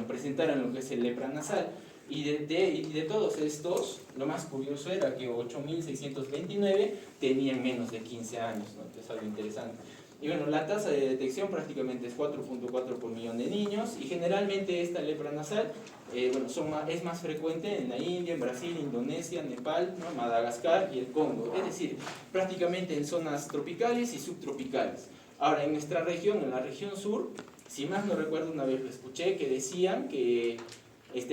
presentaron lo que es el lepra nasal. Y de todos estos, lo más curioso era que 8.629 tenían menos de 15 años, ¿no? Entonces es algo interesante. Y bueno, la tasa de detección prácticamente es 4.4 por millón de niños, y generalmente esta lepra nasal es más frecuente en la India, en Brasil, Indonesia, Nepal, ¿no? Madagascar y el Congo, es decir, prácticamente en zonas tropicales y subtropicales. Ahora, en nuestra región, en la región sur, si más no recuerdo, una vez lo escuché, que decían que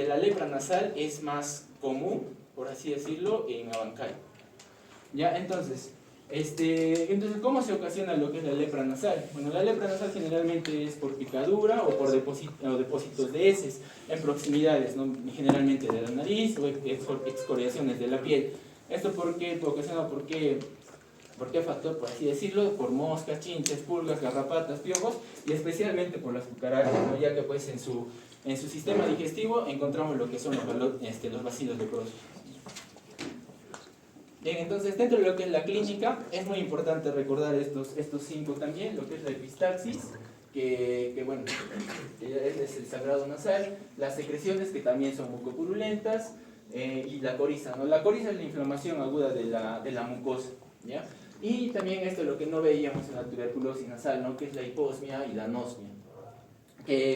la lepra nasal es más común, por así decirlo, en Abancay. ¿Ya? Entonces, ¿cómo se ocasiona lo que es la lepra nasal? Bueno, la lepra nasal generalmente es por picadura o por depósitos de heces en proximidades, ¿no? Generalmente de la nariz o excoriaciones de la piel. ¿Esto por qué ocasiona? ¿Por qué factor? Por así decirlo, por moscas, chinches, pulgas, garrapatas, piojos, y especialmente por las cucarachas, ¿no? Ya que pues en su sistema digestivo encontramos lo que son los bacilos leprosos. Bien, entonces dentro de lo que es la clínica es muy importante recordar estos 5 también, lo que es la epistaxis, que bueno, es el sangrado nasal, las secreciones que también son mucopurulentas, y la coriza, ¿no? La coriza es la inflamación aguda de la mucosa, ¿ya? Y también esto es lo que no veíamos en la tuberculosis nasal, ¿no? Que es la hiposmia y la anosmia.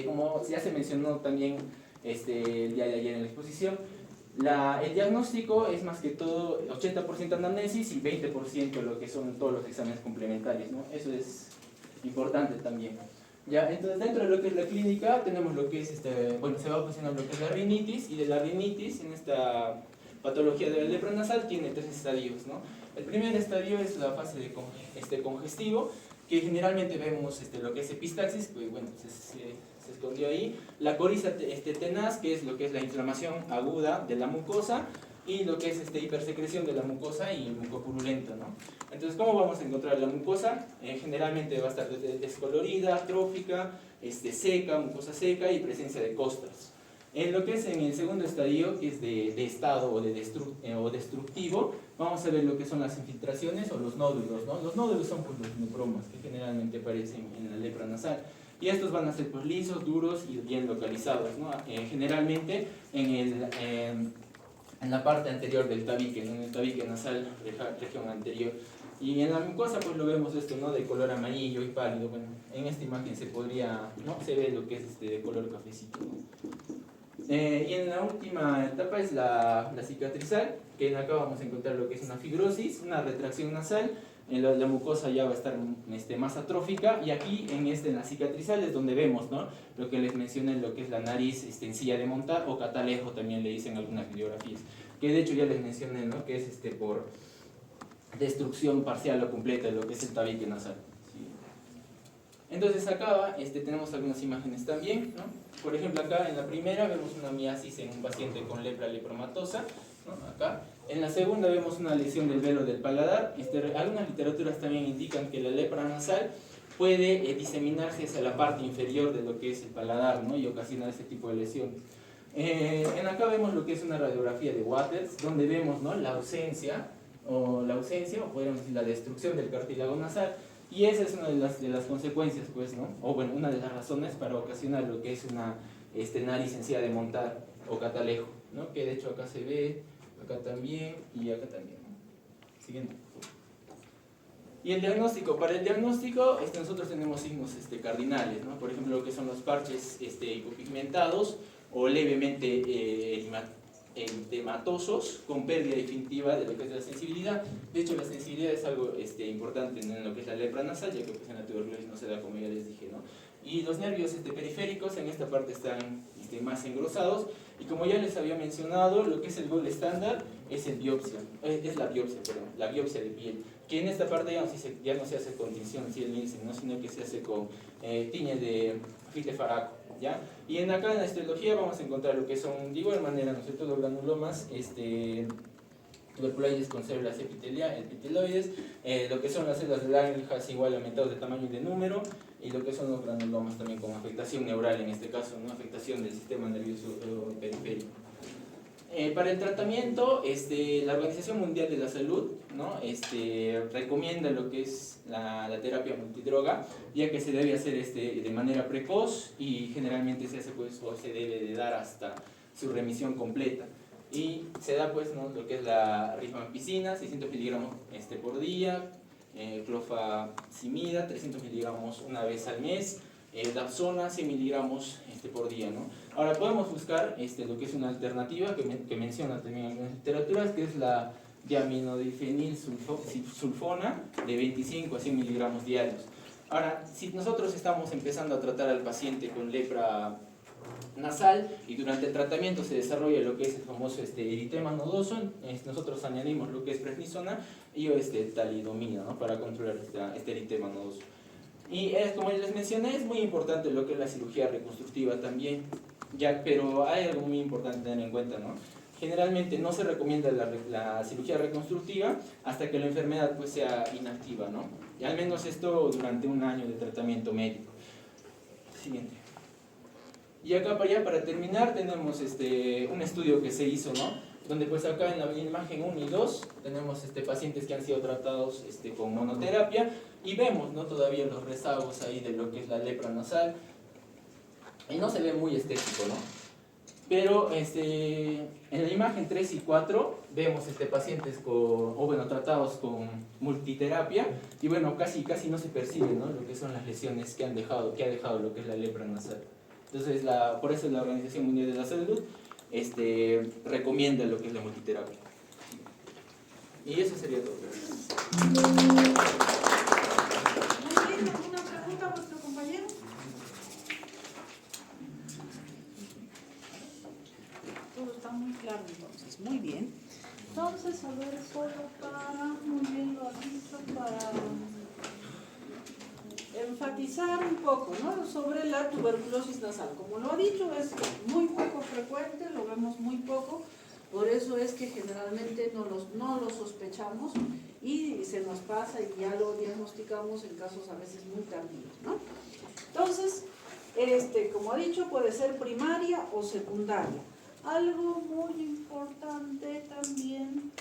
Como ya se mencionó también el día de ayer en la exposición, el diagnóstico es más que todo 80% anamnesis y 20% lo que son todos los exámenes complementarios, ¿no? Eso es importante también. Ya, entonces dentro de lo que es la clínica tenemos lo que es se va a posicionar lo que es la rinitis, y de la rinitis en esta patología de la lepra nasal tiene 3 estadios, ¿no? El primer estadio es la fase de congestivo, que generalmente vemos lo que es epistaxis, pues bueno, se escondió ahí. La coriza tenaz, que es lo que es la inflamación aguda de la mucosa, y lo que es hipersecreción de la mucosa y mucopurulenta, ¿no? Entonces, ¿cómo vamos a encontrar la mucosa? Generalmente va a estar descolorida, atrófica, seca, mucosa seca, y presencia de costras. En lo que es en el segundo estadio, que es de estado o destructivo, vamos a ver lo que son las infiltraciones o los nódulos, ¿no? Los nódulos son pues, los nepromas que generalmente aparecen en la lepra nasal. Y estos van a ser pues, lisos, duros y bien localizados, ¿no? Generalmente en la parte anterior del tabique, ¿no? En el tabique nasal, región anterior. Y en la mucosa pues lo vemos ¿no? De color amarillo y pálido. Bueno, en esta imagen se ve lo que es de color cafecito, ¿no? Y en la última etapa es la cicatrizal, que acá vamos a encontrar lo que es una fibrosis, una retracción nasal. La mucosa ya va a estar más atrófica, y aquí en la cicatrizal es donde vemos, ¿no?, lo que les mencioné, lo que es la nariz en silla de montar, o catalejo también le dicen algunas videografías, que de hecho ya les mencioné, ¿no?, que es por destrucción parcial o completa de lo que es el tabique nasal. ¿Sí? Entonces acá tenemos algunas imágenes también, ¿no? Por ejemplo, acá en la primera vemos una miasis en un paciente con lepra lepromatosa, ¿no?, acá. En la segunda vemos una lesión del velo del paladar. Algunas literaturas también indican que la lepra nasal puede diseminarse hacia la parte inferior de lo que es el paladar, ¿no?, y ocasionar ese tipo de lesión. En acá vemos lo que es una radiografía de Waters, donde vemos, ¿no?, la ausencia, o podríamos decir la destrucción del cartílago nasal, y esa es una de las consecuencias, pues, ¿no?, o bueno, una de las razones para ocasionar lo que es una nariz en silla de montar o catalejo, ¿no?, que de hecho acá se ve, acá también y acá también, ¿no? Siguiente. Y el diagnóstico, para el diagnóstico nosotros tenemos signos cardinales, ¿no? Por ejemplo, lo que son los parches hipopigmentados o levemente edematosos con pérdida definitiva de lo que es la sensibilidad. De hecho, la sensibilidad es algo importante en lo que es la lepra nasal, ya que pues, en la tuberculosis no se da, como ya les dije, ¿no? Y los nervios periféricos en esta parte están más engrosados, y como ya les había mencionado, lo que es el gold estándar es la biopsia de piel, que en esta parte ya no se hace con tinción, ¿no?, sino que se hace con tiñas de fitefaraco, ¿ya? Y acá en la histología vamos a encontrar lo que son, de igual manera, ¿no es cierto?, los granulomas tuberculoides con células epiteloides, lo que son las células de Langerhans igual aumentados de tamaño y de número, y lo que son los granulomas también con afectación neural, en este caso, ¿no?, afectación del sistema nervioso periférico. Para el tratamiento, la Organización Mundial de la Salud, ¿no?, recomienda lo que es la terapia multidroga, ya que se debe hacer de manera precoz, y generalmente se hace, pues, o se debe de dar hasta su remisión completa. Y se da, pues, ¿no?, lo que es la rifampicina, 600 miligramos por día, clofazimida, 300 miligramos una vez al mes, dapsona, 100 miligramos por día, ¿no? Ahora podemos buscar lo que es una alternativa que menciona también en algunas literaturas, que es la diaminodifenilsulfona de 25 a 100 miligramos diarios. Ahora, si nosotros estamos empezando a tratar al paciente con lepra nasal y durante el tratamiento se desarrolla lo que es el famoso eritema nodoso, nosotros añadimos lo que es prednisona y talidomida, ¿no?, para controlar este eritema nodoso. Y como les mencioné, es muy importante lo que es la cirugía reconstructiva también, pero hay algo muy importante tener en cuenta, ¿no? Generalmente no se recomienda la cirugía reconstructiva hasta que la enfermedad pues sea inactiva, ¿no? Y al menos esto durante un año de tratamiento médico. Siguiente. Y acá para terminar tenemos un estudio que se hizo, ¿no?, donde pues acá en la imagen 1 y 2 tenemos pacientes que han sido tratados con monoterapia, y vemos, ¿no?, todavía los rezagos ahí de lo que es la lepra nasal, y no se ve muy estético, ¿no? Pero en la imagen 3 y 4 vemos pacientes tratados con multiterapia, y bueno, casi no se percibe, ¿no?, lo que son las lesiones que ha dejado lo que es la lepra nasal. Entonces, por eso la Organización Mundial de la Salud recomienda lo que es la multiterapia. Y eso sería todo. Muy bien, ¿alguna pregunta a vuestro compañero? Todo está muy claro entonces, muy bien. Entonces, a ver, muy bien lo has dicho, para enfatizar un poco, ¿no?, sobre la tuberculosis nasal. Como lo ha dicho, es muy poco frecuente, lo vemos muy poco, por eso es que generalmente no lo sospechamos y se nos pasa y ya lo diagnosticamos en casos a veces muy tardíos, ¿no? Entonces, como ha dicho, puede ser primaria o secundaria. Algo muy importante también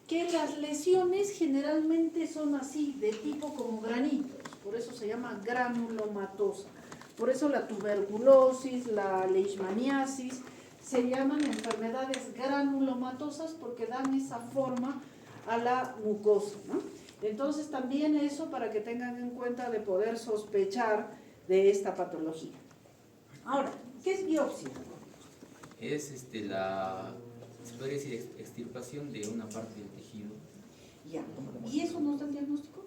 que las lesiones generalmente son así, de tipo como granitos, por eso se llama granulomatosa. Por eso la tuberculosis, la leishmaniasis, se llaman enfermedades granulomatosas porque dan esa forma a la mucosa, ¿no? Entonces también eso para que tengan en cuenta de poder sospechar de esta patología. Ahora, ¿qué es biopsia? Es se podría decir extirpación de una parte del tejido. Ya. ¿Y eso no está en diagnóstico?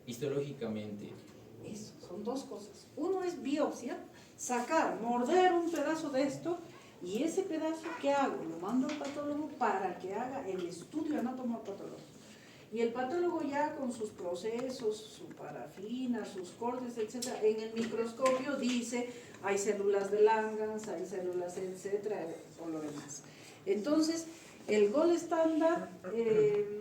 Histológicamente, Eso, son dos cosas. Uno es biopsia, sacar, morder un pedazo de esto, y ese pedazo, ¿qué hago? Lo mando al patólogo para que haga el estudio anatomopatológico. Y el patólogo ya con sus procesos, su parafina, sus cortes, etc., en el microscopio dice, hay células de Langhans, hay células, etcétera, o lo demás. Entonces, el gol estándar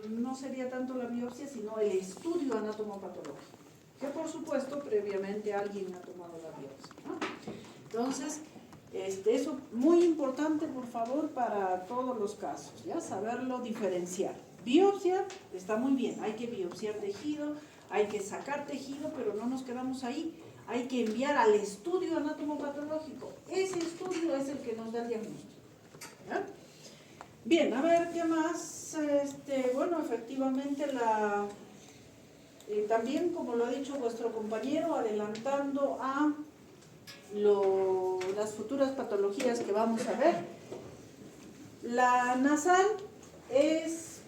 no sería tanto la biopsia, sino el estudio anatomopatológico, que por supuesto previamente alguien ha tomado la biopsia, ¿no? Entonces, eso muy importante, por favor, para todos los casos, ¿ya? Saberlo diferenciar. Biopsia está muy bien, hay que biopsiar tejido, hay que sacar tejido, pero no nos quedamos ahí, hay que enviar al estudio anatomopatológico. Ese estudio es el que nos da el diagnóstico, ¿ya? Bien, a ver, ¿qué más? Bueno, efectivamente también, como lo ha dicho vuestro compañero, adelantando a las futuras patologías que vamos a ver, la nasal es,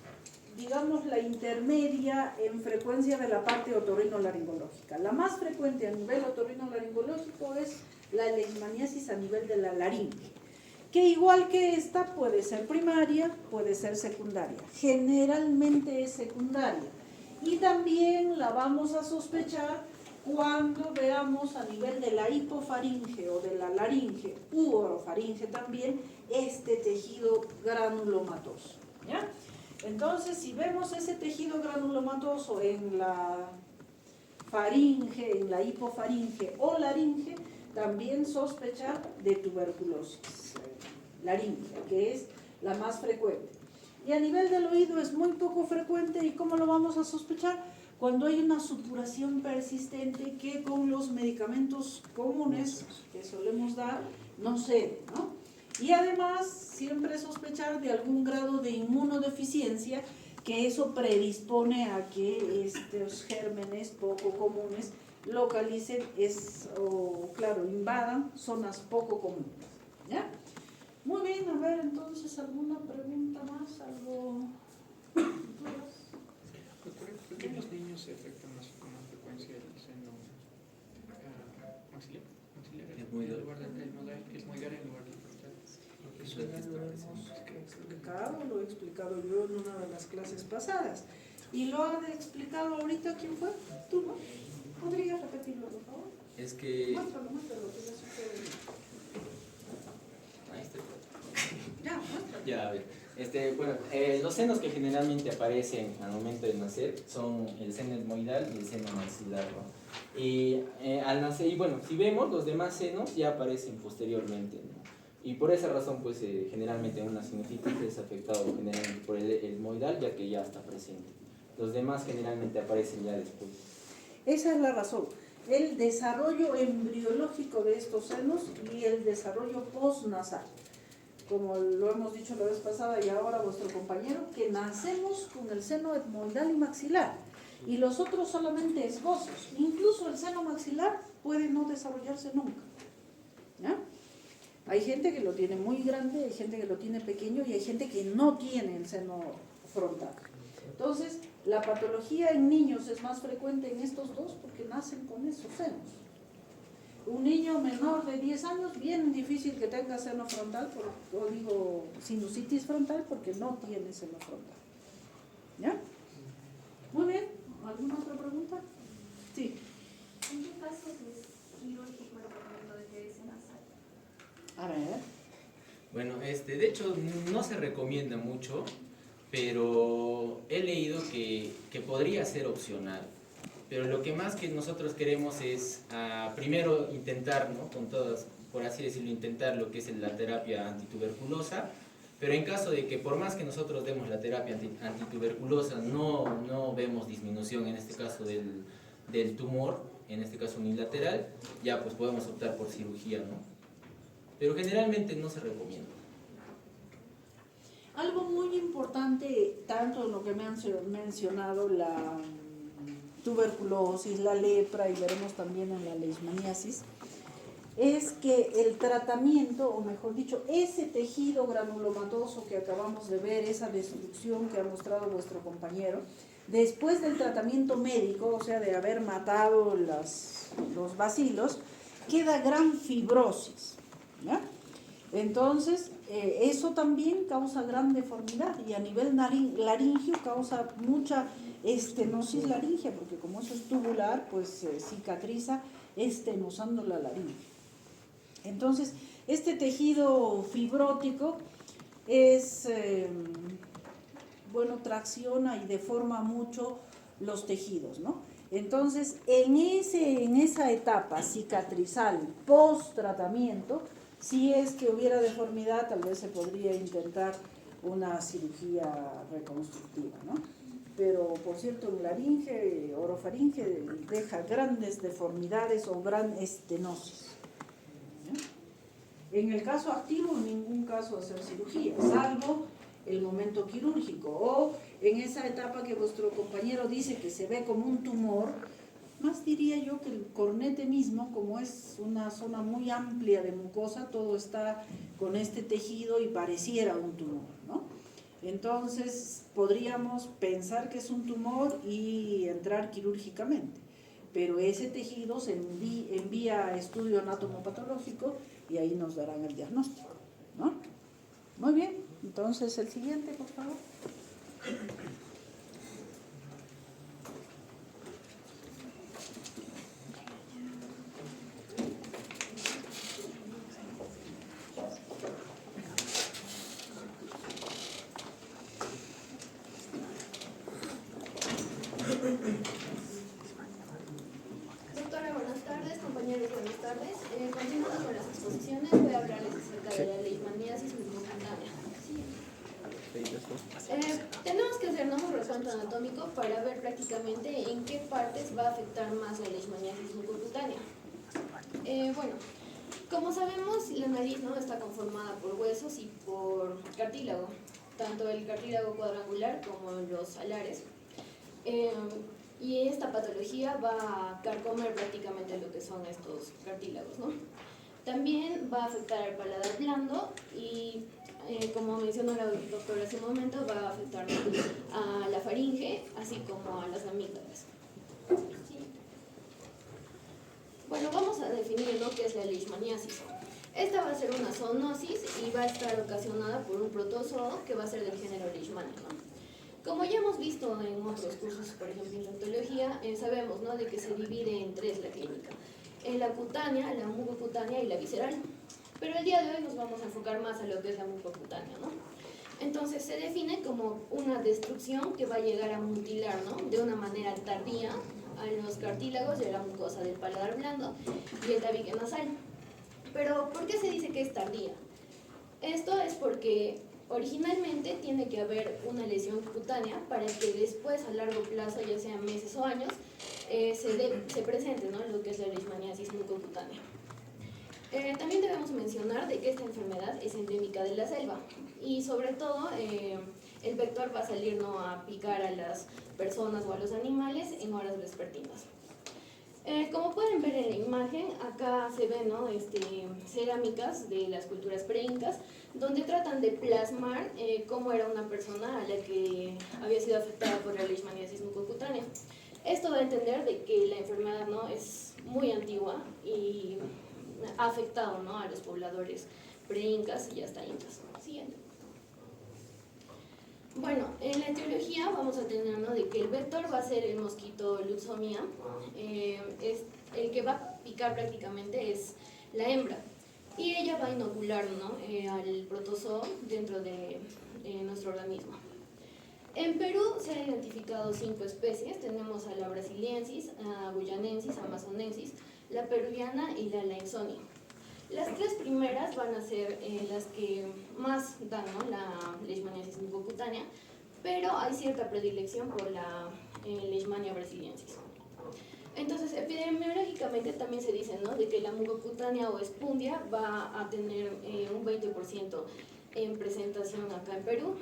digamos, la intermedia en frecuencia de la parte otorrinolaringológica. La más frecuente a nivel otorrinolaringológico es la leishmaniasis a nivel de la laringe, que igual que esta puede ser primaria, puede ser secundaria. Generalmente es secundaria. Y también la vamos a sospechar cuando veamos a nivel de la hipofaringe o de la laringe u orofaringe también este tejido granulomatoso, ¿ya? Entonces, si vemos ese tejido granulomatoso en la faringe, en la hipofaringe o laringe, también sospechar de tuberculosis laringe, que es la más frecuente. Y a nivel del oído es muy poco frecuente. ¿Y cómo lo vamos a sospechar? Cuando hay una supuración persistente que con los medicamentos comunes que solemos dar no cede, ¿no? Y además siempre sospechar de algún grado de inmunodeficiencia, que eso predispone a que estos gérmenes poco comunes localicen invadan zonas poco comunes, ¿ya? Muy bien, a ver, entonces, ¿alguna pregunta más? ¿Algo? ¿Por qué los niños se afectan más con más frecuencia el seno maxilar? Es muy en lugar del modal, es muy grave en lugar del frontal. Eso ya lo hemos explicado, lo he explicado yo en una de las clases pasadas. Y lo ha explicado ahorita, ¿quién fue? Tú, ¿no? ¿Podrías repetirlo, por favor? es que... Muéstralo, que ya se puede. Ahí está. Ya, muéstralo. Ya, a ver. Bueno, los senos que generalmente aparecen al momento de nacer son el seno etmoidal y el seno maxilar, ¿no? Y al nacer, y bueno, si vemos, los demás senos ya aparecen posteriormente, ¿no? Y por esa razón, pues generalmente una sinusitis es afectado generalmente por el etmoidal, ya que ya está presente. Los demás generalmente aparecen ya después. Esa es la razón. El desarrollo embriológico de estos senos y el desarrollo postnasal. Como lo hemos dicho la vez pasada y ahora vuestro compañero, que nacemos con el seno etmoidal y maxilar, y los otros solamente esbozos. Incluso el seno maxilar puede no desarrollarse nunca, ¿ya? Hay gente que lo tiene muy grande, hay gente que lo tiene pequeño y hay gente que no tiene el seno frontal. Entonces, la patología en niños es más frecuente en estos dos porque nacen con esos senos. Un niño menor de 10 años, bien difícil que tenga seno frontal, o digo sinusitis frontal, porque no tiene seno frontal. ¿Ya? Muy bien. ¿Alguna otra pregunta? Sí. ¿En qué casos es quirúrgico el tratamiento de TBC nasal? A ver. Bueno, de hecho no se recomienda mucho, pero he leído que podría ser opcional. Pero lo que más que nosotros queremos es primero intentar, ¿no? Con todas, por así decirlo, intentar lo que es la terapia antituberculosa, pero en caso de que por más que nosotros demos la terapia antituberculosa no vemos disminución en este caso del tumor, en este caso unilateral, ya pues podemos optar por cirugía, ¿no? Pero generalmente no se recomienda. Algo muy importante, tanto en lo que me han mencionado, la tuberculosis, la lepra y veremos también en la leishmaniasis, es que el tratamiento, o mejor dicho, ese tejido granulomatoso que acabamos de ver, esa destrucción que ha mostrado vuestro compañero, después del tratamiento médico, o sea, de haber matado los bacilos, queda gran fibrosis, ¿ya? Entonces, eso también causa gran deformidad y a nivel laringio causa mucha estenosis laringea, porque como eso es tubular, pues cicatriza estenosando la laringe. Entonces, este tejido fibrótico es, bueno, tracciona y deforma mucho los tejidos, ¿no? Entonces, en esa etapa cicatrizal, post-tratamiento, si es que hubiera deformidad, tal vez se podría intentar una cirugía reconstructiva, ¿no? Pero, por cierto, en laringe, orofaringe, deja grandes deformidades o gran estenosis. En el caso activo, en ningún caso hacer cirugía, salvo el momento quirúrgico, o en esa etapa que vuestro compañero dice que se ve como un tumor, más diría yo que el cornete mismo, como es una zona muy amplia de mucosa, todo está con este tejido y pareciera un tumor, ¿no? Entonces podríamos pensar que es un tumor y entrar quirúrgicamente, pero ese tejido se envía a estudio anatomopatológico y ahí nos darán el diagnóstico, ¿no? Muy bien, entonces el siguiente, por favor. Doctora, buenas tardes. Compañeros, buenas tardes. Continuando con las exposiciones, voy a hablarles acerca de la leishmaniasis mucocutánea. Tenemos que hacernos un recuento anatómico para ver prácticamente en qué partes va a afectar más la leishmaniasis mucocutánea. Bueno, como sabemos, la nariz, ¿no?, está conformada por huesos y por cartílago, tanto el cartílago cuadrangular como los alares. Y esta patología va a carcomer prácticamente lo que son estos cartílagos, ¿no? También va a afectar al paladar blando y, como mencionó la doctora hace un momento, va a afectar a la faringe, así como a las amígdalas. Sí. Bueno, vamos a definir lo que es la leishmaniasis. Esta va a ser una zoonosis y va a estar ocasionada por un protozoo que va a ser del género Leishmania, ¿no? Como ya hemos visto en otros cursos, por ejemplo en odontología, sabemos, ¿no?, de que se divide en tres la clínica: en la cutánea, la mucocutánea y la visceral. Pero el día de hoy nos vamos a enfocar más a lo que es la mucocutánea, ¿no? Entonces se define como una destrucción que va a llegar a mutilar, ¿no?, de una manera tardía a los cartílagos y a la mucosa del paladar blando y el tabique nasal. Pero ¿por qué se dice que es tardía? Esto es porque originalmente tiene que haber una lesión cutánea para que después, a largo plazo, ya sea meses o años, se presente, ¿no?, lo que es la leishmaniasis mucocutánea. También debemos mencionar de que esta enfermedad es endémica de la selva y sobre todo el vector va a salir, ¿no?, a picar a las personas o a los animales en horas vespertinas. Como pueden ver en la imagen, acá se ven, ¿no?, cerámicas de las culturas preincas, donde tratan de plasmar cómo era una persona a la que había sido afectada por la leishmaniasis mucocutánea. Esto da a entender de que la enfermedad, ¿no?, es muy antigua y ha afectado, ¿no?, a los pobladores preincas y hasta incas. Siguiente. Bueno, en la etiología vamos a tener, ¿no?, de que el vector va a ser el mosquito Lutzomia. Es el que va a picar prácticamente es la hembra y ella va a inocular, ¿no?, al protozoo dentro de nuestro organismo. En Perú se han identificado 5 especies. Tenemos a la brasiliensis, a guyanensis, amazonensis, la peruviana y la lainsoni. Las 3 primeras van a ser las que más dan, ¿no?, la leishmaniasis mucocutánea, pero hay cierta predilección por la Leishmania brasiliensis. Entonces, epidemiológicamente también se dice, ¿no?, de que la mucocutánea o espundia va a tener un 20% en presentación acá en Perú,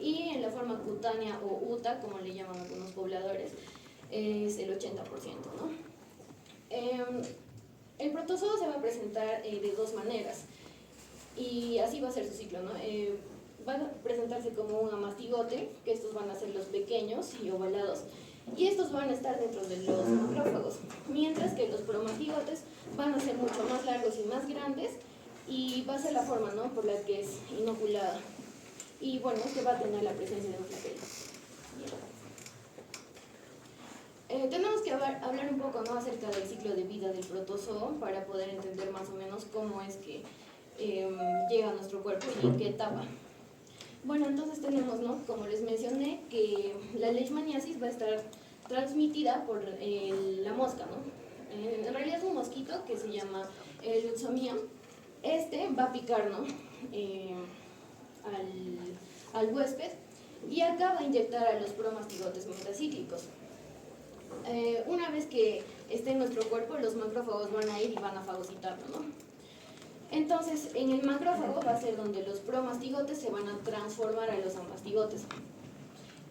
y en la forma cutánea o UTA, como le llaman algunos pobladores, es el 80%, ¿no? El protozoo se va a presentar de dos maneras y así va a ser su ciclo, ¿no? Van a presentarse como un amastigote, que estos van a ser los pequeños y ovalados, y estos van a estar dentro de los macrófagos, mientras que los promastigotes van a ser mucho más largos y más grandes, y va a ser la forma, ¿no?, por la que es inoculada. Y bueno, que va a tener la presencia de un flagelo. Tenemos que hablar un poco, ¿no?, acerca del ciclo de vida del protozoo para poder entender más o menos cómo es que llega a nuestro cuerpo y en qué etapa. Bueno, entonces tenemos, ¿no?, como les mencioné, que la leishmaniasis va a estar transmitida por la mosca, ¿no? En realidad es un mosquito que se llama el Lutzomia. Este va a picar, ¿no?, al huésped, y acá va a inyectar a los promastigotes metacíclicos. Una vez que esté en nuestro cuerpo, los macrófagos van a ir y van a fagocitarlo, ¿no? Entonces, en el macrófago va a ser donde los promastigotes se van a transformar a los amastigotes.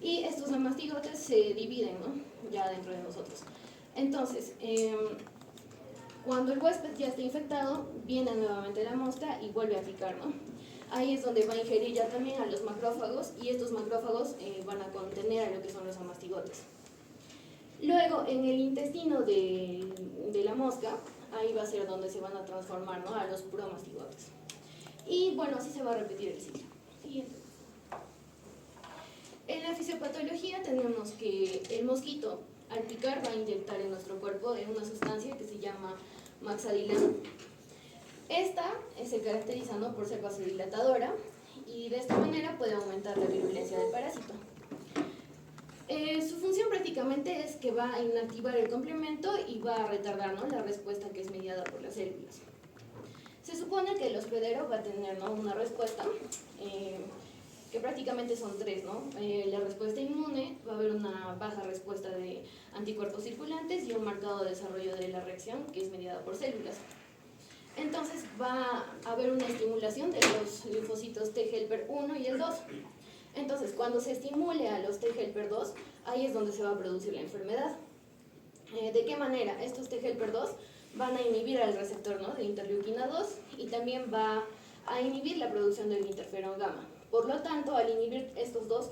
Y estos amastigotes se dividen, ¿no?, ya dentro de nosotros. Entonces, cuando el huésped ya está infectado, viene nuevamente la mosca y vuelve a picar, ¿no? Ahí es donde va a ingerir ya también a los macrófagos, y estos macrófagos van a contener a lo que son los amastigotes. Luego, en el intestino de la mosca, ahí va a ser donde se van a transformar, ¿no?, a los promastigotes. Y bueno, así se va a repetir el ciclo. Siguiente. En la fisiopatología tenemos que el mosquito, al picar, va a inyectar en nuestro cuerpo una sustancia que se llama maxadilán. Esta se caracteriza, ¿no?, por ser vasodilatadora, y de esta manera puede aumentar la virulencia del parásito. Su función prácticamente es que va a inactivar el complemento y va a retardar, ¿no?, la respuesta que es mediada por las células. Se supone que el hospedero va a tener, ¿no?, una respuesta que prácticamente son tres, ¿no? La respuesta inmune, va a haber una baja respuesta de anticuerpos circulantes y un marcado desarrollo de la reacción que es mediada por células. Entonces va a haber una estimulación de los linfocitos T helper 1 y el 2. Entonces, cuando se estimule a los T helper 2, ahí es donde se va a producir la enfermedad. ¿De qué manera? Estos T helper 2 van a inhibir al receptor, ¿no?, de interleuquina 2, y también va a inhibir la producción del interferón gamma. Por lo tanto, al inhibir estas dos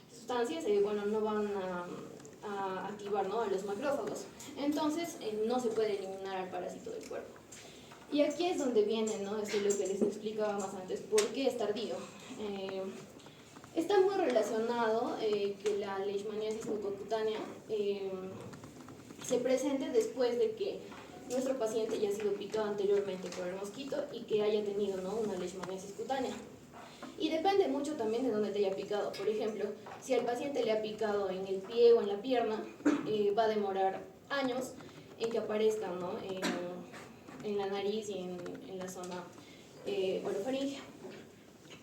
sustancias, bueno, no van a activar, ¿no?, a los macrófagos. Entonces, no se puede eliminar al parásito del cuerpo. Y aquí es donde viene, ¿no?, esto es lo que les explicaba más antes, ¿por qué es tardío? Está muy relacionado que la leishmaniasis mucocutánea se presente después de que nuestro paciente ya ha sido picado anteriormente por el mosquito y que haya tenido, ¿no?, una leishmaniasis cutánea. Y depende mucho también de dónde te haya picado. Por ejemplo, si al paciente le ha picado en el pie o en la pierna, va a demorar años en que aparezcan, ¿no?, en la nariz y en la zona orofaringea.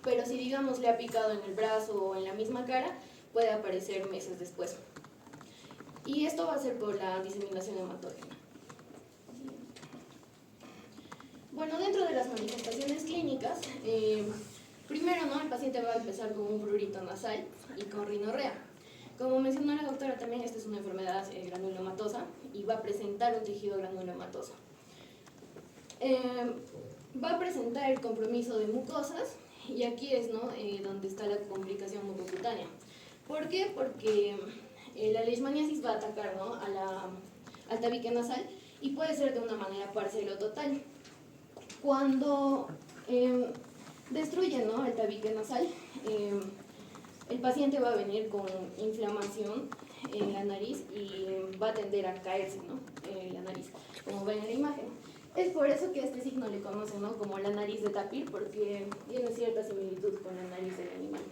Pero si, digamos, le ha picado en el brazo o en la misma cara, puede aparecer meses después. Y esto va a ser por la diseminación hematógena. Bueno, dentro de las manifestaciones clínicas, primero, ¿no?, el paciente va a empezar con un prurito nasal y con rinorrea. Como mencionó la doctora, también esta es una enfermedad granulomatosa y va a presentar un tejido granulomatoso. Va a presentar el compromiso de mucosas, y aquí es, ¿no?, donde está la complicación mucocutánea. ¿Por qué? Porque la leishmaniasis va a atacar, ¿no?, al tabique nasal, y puede ser de una manera parcial o total. Cuando destruye, ¿no?, el tabique nasal, el paciente va a venir con inflamación en la nariz y va a tender a caerse, ¿no?, la nariz, como ven en la imagen. Es por eso que a este signo le conocen, ¿no?, como la nariz de tapir, porque tiene cierta similitud con la nariz del animal.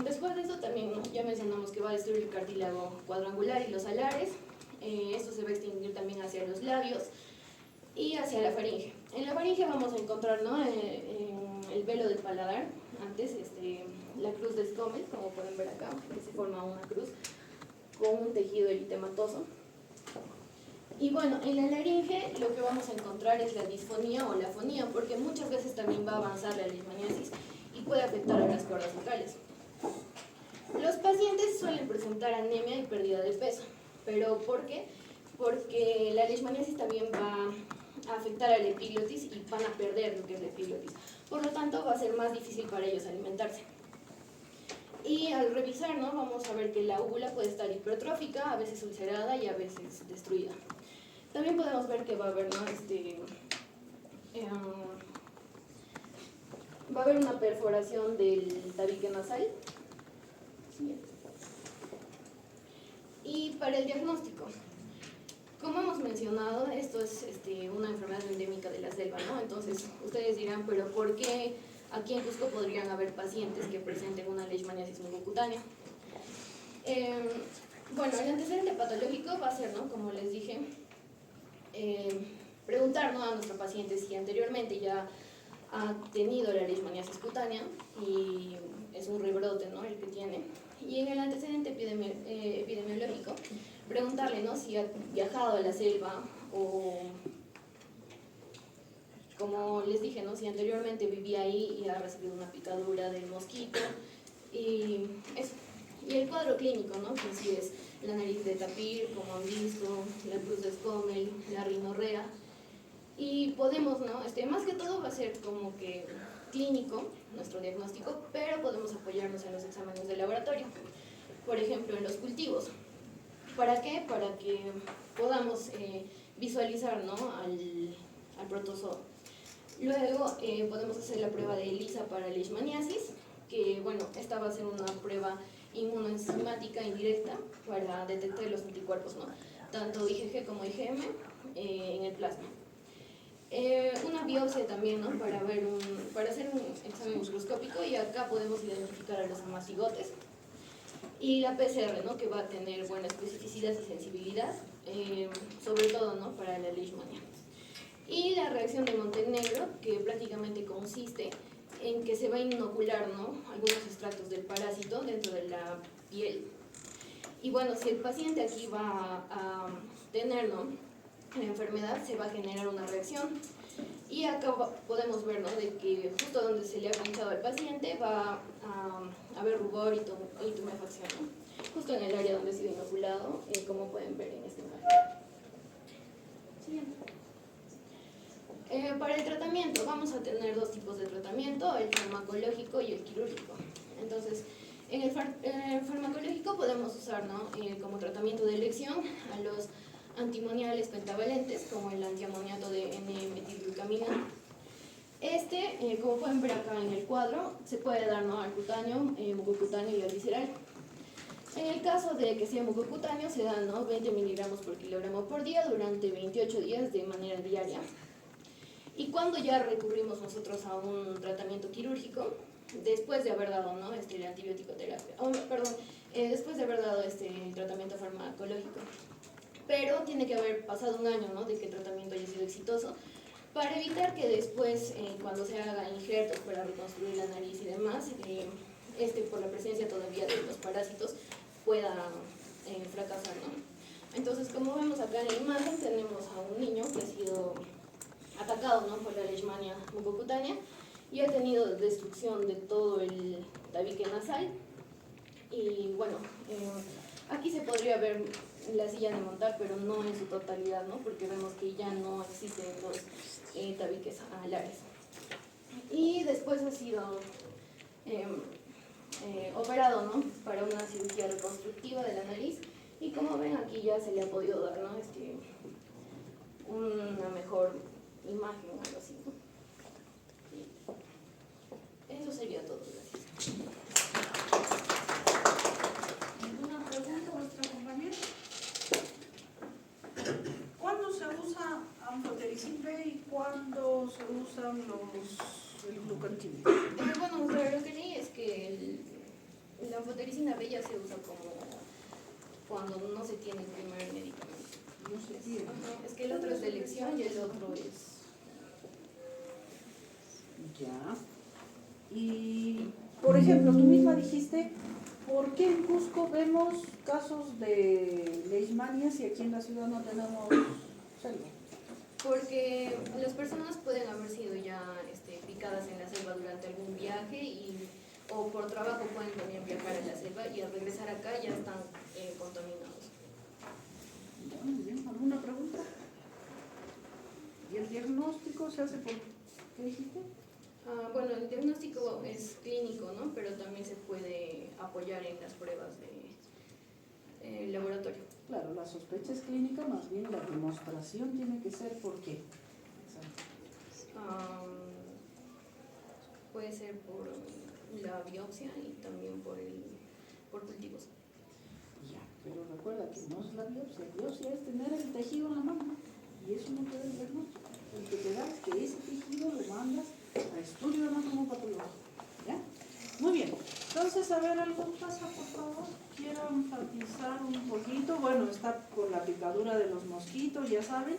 Después de eso también, ¿no?, ya mencionamos que va a destruir el cartílago cuadrangular y los alares. Esto se va a extinguir también hacia los labios y hacia la faringe. En la faringe vamos a encontrar, ¿no?, en el velo del paladar, antes la cruz de Scomel, como pueden ver acá, que se forma una cruz con un tejido eritematoso. Y bueno, en la laringe lo que vamos a encontrar es la disfonía o la afonía, porque muchas veces también va a avanzar la leishmaniasis y puede afectar a las cuerdas vocales. Los pacientes suelen presentar anemia y pérdida de peso. ¿Pero por qué? porque la leishmaniasis también va a afectar al epiglotis y van a perder lo que es la epiglotis. Por lo tanto, va a ser más difícil para ellos alimentarse. Y al revisar, ¿no? Vamos a ver que la úvula puede estar hipertrófica, a veces ulcerada y a veces destruida. También podemos ver que va a haber, ¿no? Va a haber una perforación del tabique nasal. Y para el diagnóstico, como hemos mencionado, esto es una enfermedad endémica de la selva, ¿no? Entonces, ustedes dirán, pero ¿por qué aquí en Cusco podrían haber pacientes que presenten una leishmaniasis mucocutánea? Bueno, el antecedente patológico va a ser, ¿no? Como les dije, preguntar, ¿no? A nuestro paciente si anteriormente ya ha tenido la leishmaniasis cutánea y es un rebrote, ¿no? El que tiene. Y en el antecedente epidemiológico, preguntarle, ¿no? Si ha viajado a la selva o, como les dije, ¿no? Si anteriormente vivía ahí y ha recibido una picadura del mosquito y eso. Y el cuadro clínico, ¿no? Que sí es la nariz de tapir, como han visto, la cruz de Scomel, la rinorrea. Y podemos, ¿no? Más que todo va a ser como que clínico, nuestro diagnóstico, pero podemos apoyarnos en los exámenes de laboratorio. Por ejemplo, en los cultivos. ¿Para qué? Para que podamos visualizar, ¿no? al protozoo. Luego podemos hacer la prueba de ELISA para leishmaniasis, que bueno, esta va a ser una prueba inmunoenzimática indirecta para detectar los anticuerpos, ¿no? Tanto IgG como IgM en el plasma. Una biopsia también, ¿no? Para hacer un examen microscópico, y acá podemos identificar a los amacigotes. Y la PCR, ¿no? Que va a tener buena especificidad y sensibilidad, sobre todo, ¿no? Para la leishmania. Y la reacción de Montenegro, que prácticamente consiste en que se va a inocular, ¿no? Algunos extractos del parásito dentro de la piel. Y bueno, si el paciente aquí va a tener, ¿no? La enfermedad, se va a generar una reacción. Y acá podemos ver, ¿no? De que justo donde se le ha pinchado al paciente va a haber rubor y tumefacción, ¿no? Justo en el área donde ha sido inoculado, como pueden ver en esta imagen. Siguiente. Para el tratamiento vamos a tener dos tipos de tratamiento, el farmacológico y el quirúrgico. Entonces, en el farmacológico podemos usar, ¿no? Como tratamiento de elección a los antimoniales pentavalentes, como el antiamoniato de N-metilglucamina. Como pueden ver acá en el cuadro, se puede dar, ¿no? Al cutáneo, mucocutáneo y al visceral. En el caso de que sea mucocutáneo, se dan, ¿no? 20 miligramos por kilogramo por día durante 28 días de manera diaria. Y cuando ya recurrimos nosotros a un tratamiento quirúrgico, después de haber dado, ¿no? El antibiótico terapia, después de haber dado el tratamiento farmacológico. Pero tiene que haber pasado un año, ¿no? De que el tratamiento haya sido exitoso, para evitar que después, cuando se hagan injertos para reconstruir la nariz y demás, por la presencia todavía de los parásitos, pueda fracasar, ¿no? Entonces, como vemos acá en la imagen, tenemos a un niño que ha sido atacado, ¿no? Por la leishmania mucocutánea y ha tenido destrucción de todo el tabique nasal. Y bueno, aquí se podría ver la silla de montar, pero no en su totalidad, ¿no? Porque vemos que ya no existen los tabiques alares. Y después ha sido operado, ¿no? Para una cirugía reconstructiva de la nariz, y como ven aquí ya se le ha podido dar, ¿no? Una mejor imagen, algo así, ¿no? Y eso sería todo, gracias. ¿Alguna pregunta a nuestra compañera? ¿Cuándo se usa anfotericin B y cuándo se usan el glucantin? Bueno, pero lo que leí es que la anfotericina B ya se usa como cuando no se tiene el primer medicamento. No se tiene. Es que el otro es de elección y el otro es... Ya. Y, por ejemplo, tú misma dijiste, ¿por qué en Cusco vemos casos de leishmanias y aquí en la ciudad no tenemos selva? Porque las personas pueden haber sido ya picadas en la selva durante algún viaje o por trabajo pueden también viajar a la selva y al regresar acá ya están contaminados. Muy bien. ¿Alguna pregunta? ¿Y el diagnóstico se hace por qué dijiste? Bueno, el diagnóstico es clínico, ¿no? Pero también se puede apoyar en las pruebas de laboratorio. Claro, la sospecha es clínica, más bien la demostración tiene que ser por qué. Exacto. Puede ser por la biopsia y también por cultivos. Ya, pero recuerda que no es la biopsia. Biopsia es tener el tejido en la mano y eso no te da el diagnóstico. El que te da es que ese tejido lo mandas a estudio de anatomopatología. ¿Ya? Muy bien. Entonces, a ver, algo pasa, por favor. Quiero enfatizar un poquito. Bueno, está por la picadura de los mosquitos, ya saben.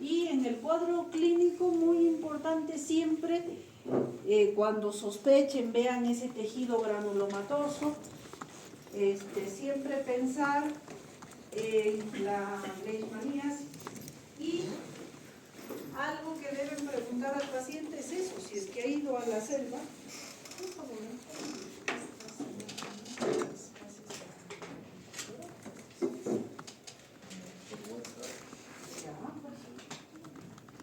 Y en el cuadro clínico, muy importante siempre, cuando sospechen, vean ese tejido granulomatoso, siempre pensar en la leishmaniasis. Y algo que deben preguntar al paciente es eso, si es que ha ido a la selva. Por favor,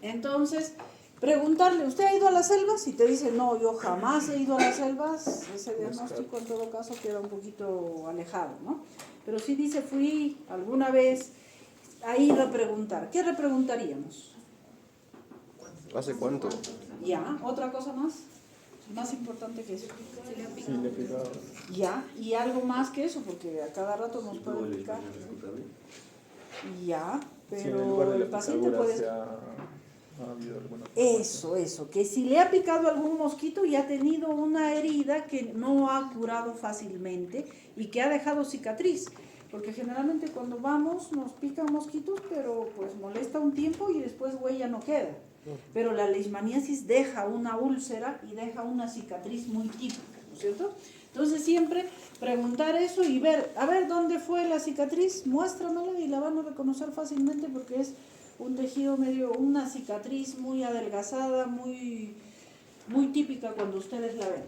entonces, preguntarle, ¿usted ha ido a la selva? Si te dice, no, yo jamás he ido a las selvas, ese diagnóstico en todo caso queda un poquito alejado, ¿no? Pero si dice, fui alguna vez, ahí repreguntar. ¿Qué repreguntaríamos? ¿Hace cuánto? Ya, otra cosa más importante que eso. Sí, le pegaba. Ya, y algo más que eso, porque a cada rato nos pueden picar. Ya, pero el paciente puede... Ha habido alguna Eso, que si le ha picado algún mosquito y ha tenido una herida que no ha curado fácilmente y que ha dejado cicatriz. Porque generalmente cuando vamos nos pican mosquitos, pero pues molesta un tiempo y después huella no queda. Pero la leishmaniasis deja una úlcera y deja una cicatriz muy típica, ¿no es cierto? Entonces siempre preguntar eso y ver, a ver dónde fue la cicatriz, muéstramela y la van a reconocer fácilmente porque es un tejido medio, una cicatriz muy adelgazada, muy típica cuando ustedes la ven.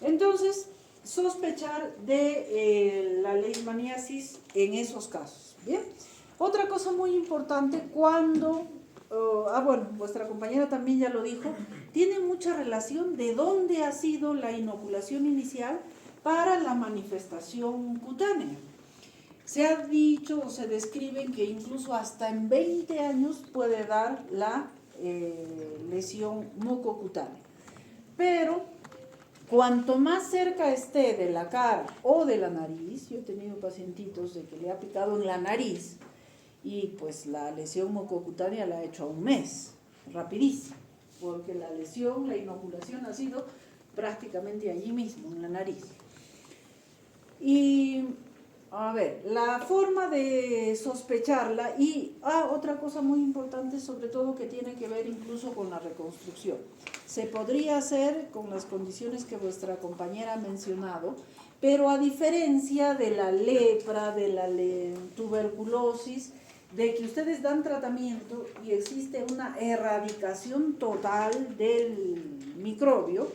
Entonces, sospechar de la leishmaniasis en esos casos, ¿bien? Otra cosa muy importante, cuando, bueno, vuestra compañera también ya lo dijo, tiene mucha relación de dónde ha sido la inoculación inicial para la manifestación cutánea. Se ha dicho o se describe que incluso hasta en 20 años puede dar la lesión mucocutánea. Pero cuanto más cerca esté de la cara o de la nariz, yo he tenido pacientitos de que le ha picado en la nariz y pues la lesión mucocutánea la ha hecho a un mes, rapidísimo, porque la lesión, la inoculación ha sido prácticamente allí mismo, en la nariz. Y a ver, la forma de sospecharla y otra cosa muy importante, sobre todo que tiene que ver incluso con la reconstrucción. Se podría hacer con las condiciones que vuestra compañera ha mencionado, pero a diferencia de la lepra, de la tuberculosis, de que ustedes dan tratamiento y existe una erradicación total del microbio,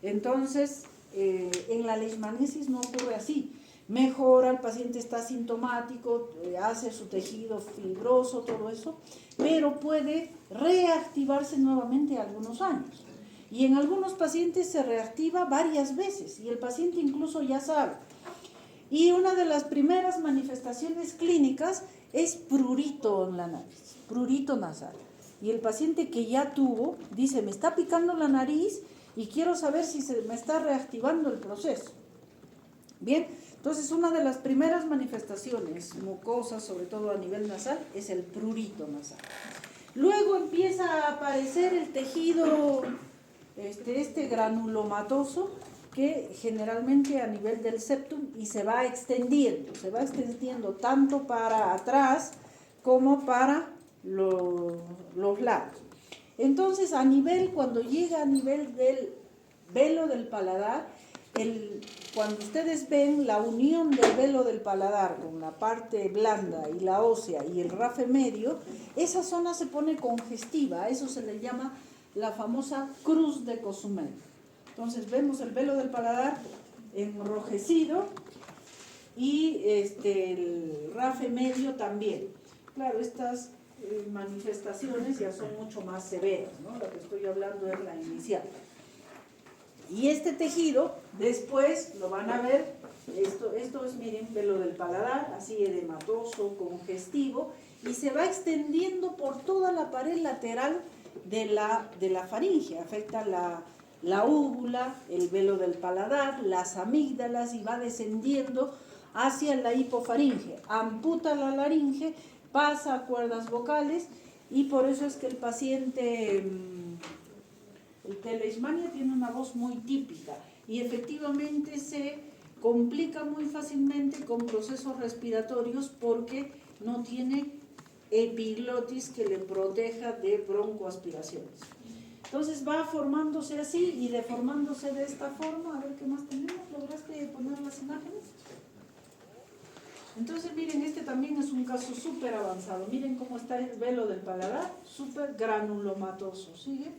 entonces en la leishmaniasis no ocurre así. Mejora, el paciente está asintomático, hace su tejido fibroso, todo eso, pero puede reactivarse nuevamente algunos años. Y en algunos pacientes se reactiva varias veces y el paciente incluso ya sabe. Y una de las primeras manifestaciones clínicas es prurito en la nariz, prurito nasal. Y el paciente que ya tuvo dice, me está picando la nariz y quiero saber si se me está reactivando el proceso. Bien, entonces una de las primeras manifestaciones mucosas, sobre todo a nivel nasal, es el prurito nasal. Luego empieza a aparecer el tejido granulomatoso, que generalmente a nivel del septum y se va extendiendo tanto para atrás como para los lados. Entonces cuando llega a nivel del velo del paladar, cuando ustedes ven la unión del velo del paladar con la parte blanda y la ósea y el rafe medio, esa zona se pone congestiva, a eso se le llama la famosa cruz de Cozumel. Entonces vemos el velo del paladar enrojecido y el rafe medio también. claro, estas manifestaciones ya son mucho más severas, ¿no? Lo que estoy hablando es la inicial. Y este tejido, después lo van a ver, esto es, miren, velo del paladar, así edematoso, congestivo, y se va extendiendo por toda la pared lateral de la faringe, afecta la úvula, el velo del paladar, las amígdalas y va descendiendo hacia la hipofaringe, amputa la laringe, pasa a cuerdas vocales y por eso es que el paciente, el de leishmania tiene una voz muy típica y efectivamente se complica muy fácilmente con procesos respiratorios porque no tiene epiglotis que le proteja de broncoaspiraciones. Entonces va formándose así y deformándose de esta forma. A ver qué más tenemos. ¿Lograste poner las imágenes? Entonces miren, este también es un caso súper avanzado. Miren cómo está el velo del paladar, súper granulomatoso. ¿Sigue?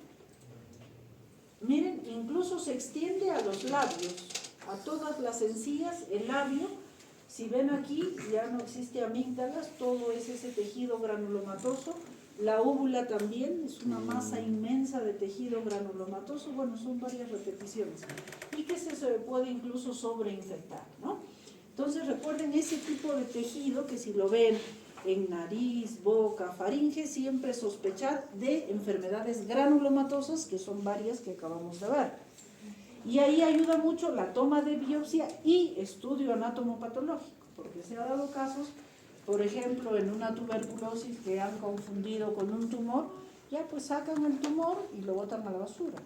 Miren, incluso se extiende a los labios, a todas las encías, el labio. Si ven aquí, ya no existe amígdalas, todo es ese tejido granulomatoso. La úvula también es una masa inmensa de tejido granulomatoso. Bueno, son varias repeticiones. Y que se puede incluso sobreinfectar, ¿no? Entonces recuerden ese tipo de tejido que si lo ven en nariz, boca, faringe, siempre sospechar de enfermedades granulomatosas, que son varias que acabamos de ver. Y ahí ayuda mucho la toma de biopsia y estudio anatomopatológico, porque se ha dado casos, por ejemplo, en una tuberculosis que han confundido con un tumor, ya pues sacan el tumor y lo botan a la basura,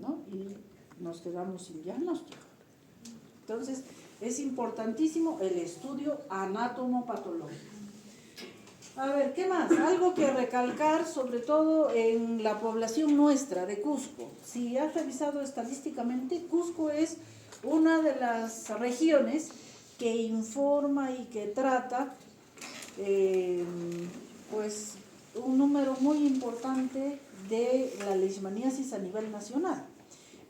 ¿no? Y nos quedamos sin diagnóstico. Entonces, es importantísimo el estudio anatomopatológico. A ver, ¿qué más? Algo que recalcar, sobre todo en la población nuestra de Cusco. Si has revisado estadísticamente, Cusco es una de las regiones que informa y que trata pues un número muy importante de la leishmaniasis a nivel nacional.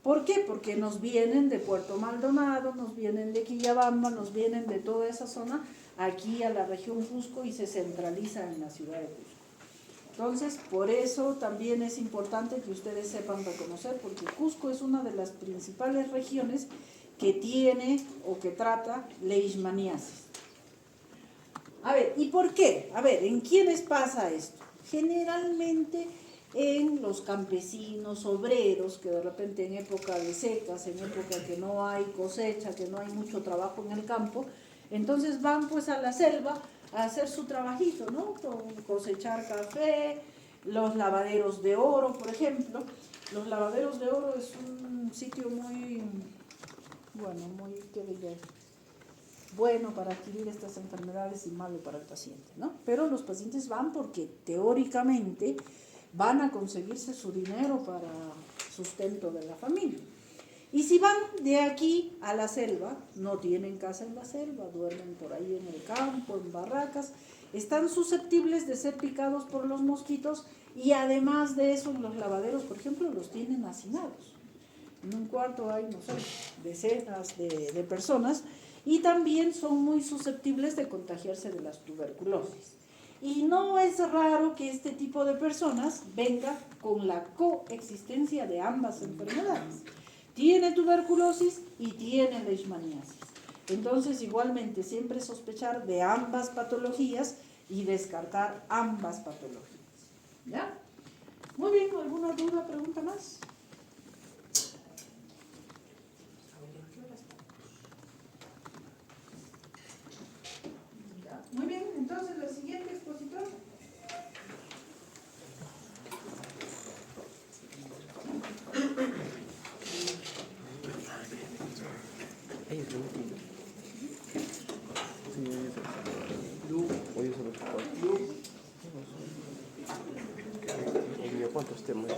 ¿Por qué? Porque nos vienen de Puerto Maldonado, nos vienen de Quillabamba, nos vienen de toda esa zona aquí a la región Cusco y se centraliza en la ciudad de Cusco. Entonces, por eso también es importante que ustedes sepan reconocer, porque Cusco es una de las principales regiones que tiene o que trata leishmaniasis. A ver, ¿y por qué? A ver, ¿en quiénes pasa esto? Generalmente en los campesinos, obreros, que de repente en época de secas, en época que no hay cosecha, que no hay mucho trabajo en el campo, entonces van pues a la selva a hacer su trabajito, ¿no? Cosechar café, los lavaderos de oro, por ejemplo. Los lavaderos de oro es un sitio muy, bueno, muy, ¿qué diría? Bueno para adquirir estas enfermedades y malo para el paciente, ¿no? Pero los pacientes van porque teóricamente van a conseguirse su dinero para sustento de la familia. Y si van de aquí a la selva, no tienen casa en la selva, duermen por ahí en el campo, en barracas, están susceptibles de ser picados por los mosquitos y además de eso en los lavaderos, por ejemplo, los tienen hacinados. En un cuarto hay, no sé, decenas de personas y también son muy susceptibles de contagiarse de las tuberculosis. Y no es raro que este tipo de personas venga con la coexistencia de ambas enfermedades. Tiene tuberculosis y tiene leishmaniasis. Entonces, igualmente, siempre sospechar de ambas patologías y descartar ambas patologías. ¿Ya? Muy bien, ¿alguna duda, pregunta más? Muy bien, entonces la siguiente expositor. ¿Cuántos temas?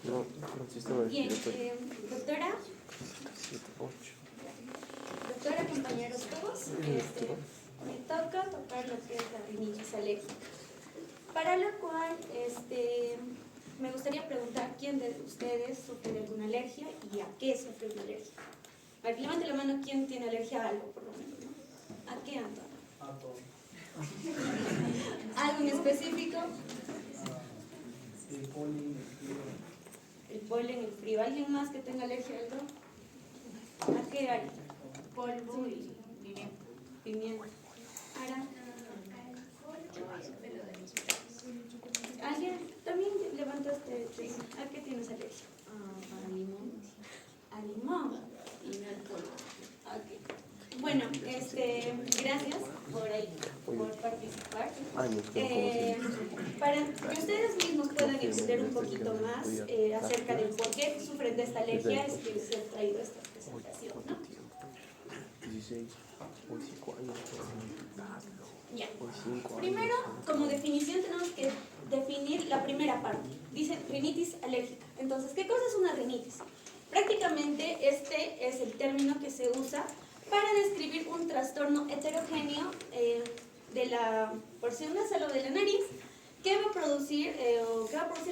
No, el sistema Bien, respiratorio. doctora, 7, 8. doctora, compañeros todos, me toca tocar lo que es la rinitis alérgica, para lo cual me gustaría preguntar quién de ustedes sufre de alguna alergia y a qué sufre una alergia. A ver, levante la mano quién tiene alergia a algo, por lo menos, ¿no? ¿A qué, Antonio? A todo. ¿Algo en específico? El polen, el frío. El polen, el frío. ¿Alguien más que tenga alergia a algo? ¿A qué hay? Polvo y pimienta. Pimienta. Ara. ¿Alguien también levantaste? ¿A qué tienes alergia? A limón A limón. y al polvo. Ok. Bueno, gracias por participar. Para que ustedes mismos puedan entender un poquito más acerca del por qué sufren de esta alergia, es que les he traído esta presentación, ¿no? 16, hoy 5 años. Ya. Hoy 5 años. Primero, como definición, tenemos que definir la primera parte. Dice rinitis alérgica. Entonces, ¿qué cosa es una rinitis? Prácticamente este es el término que se usa para describir un trastorno heterogéneo de la porción nasal o de la nariz que va a producir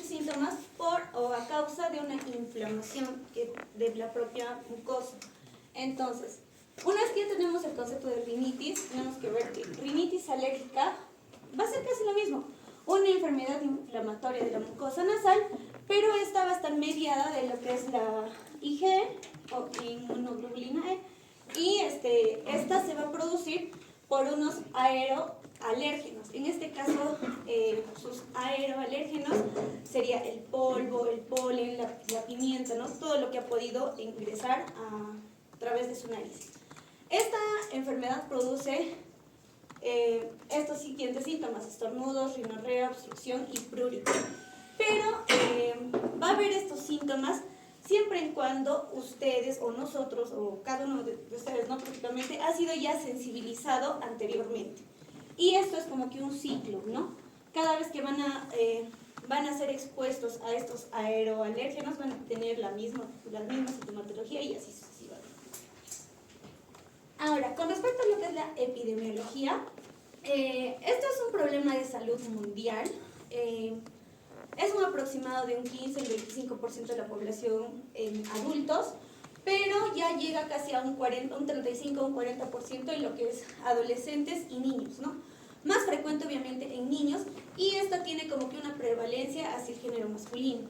síntomas por o a causa de una inflamación de la propia mucosa. Entonces, una vez que ya tenemos el concepto de rinitis, tenemos que ver que rinitis alérgica va a ser casi lo mismo, una enfermedad inflamatoria de la mucosa nasal, pero esta va a estar mediada de lo que es la IgE o inmunoglobulina E, y esta se va a producir por unos aeroalérgenos. En este caso, sus aeroalérgenos sería el polvo, el polen, la pimienta, ¿no? Todo lo que ha podido ingresar a través de su nariz. Esta enfermedad produce estos siguientes síntomas: estornudos, rinorrea, obstrucción y prurito. Pero va a haber estos síntomas siempre y cuando ustedes o nosotros o cada uno de ustedes, ¿no? Prácticamente ha sido ya sensibilizado anteriormente. Y esto es como que un ciclo, ¿no? Cada vez que van a ser expuestos a estos aeroalérgenos van a tener la misma sintomatología y así sucesivamente. Ahora, con respecto a lo que es la epidemiología, esto es un problema de salud mundial. Es un aproximado de un 15 al 25% de la población en adultos, pero ya llega casi a un 35 o un 40% en lo que es adolescentes y niños, ¿no? Más frecuente obviamente en niños, y esta tiene como que una prevalencia hacia el género masculino.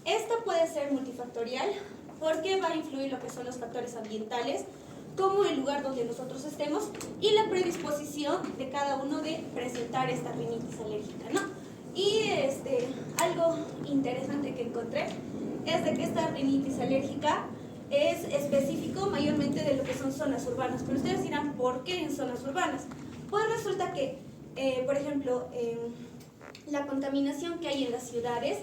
Esta puede ser multifactorial porque va a influir lo que son los factores ambientales, como el lugar donde nosotros estemos y la predisposición de cada uno de presentar esta rinitis alérgica, ¿no? Y algo interesante que encontré es de que esta rinitis alérgica es específico mayormente de lo que son zonas urbanas. Pero ustedes dirán, ¿por qué en zonas urbanas? Pues resulta que, por ejemplo, la contaminación que hay en las ciudades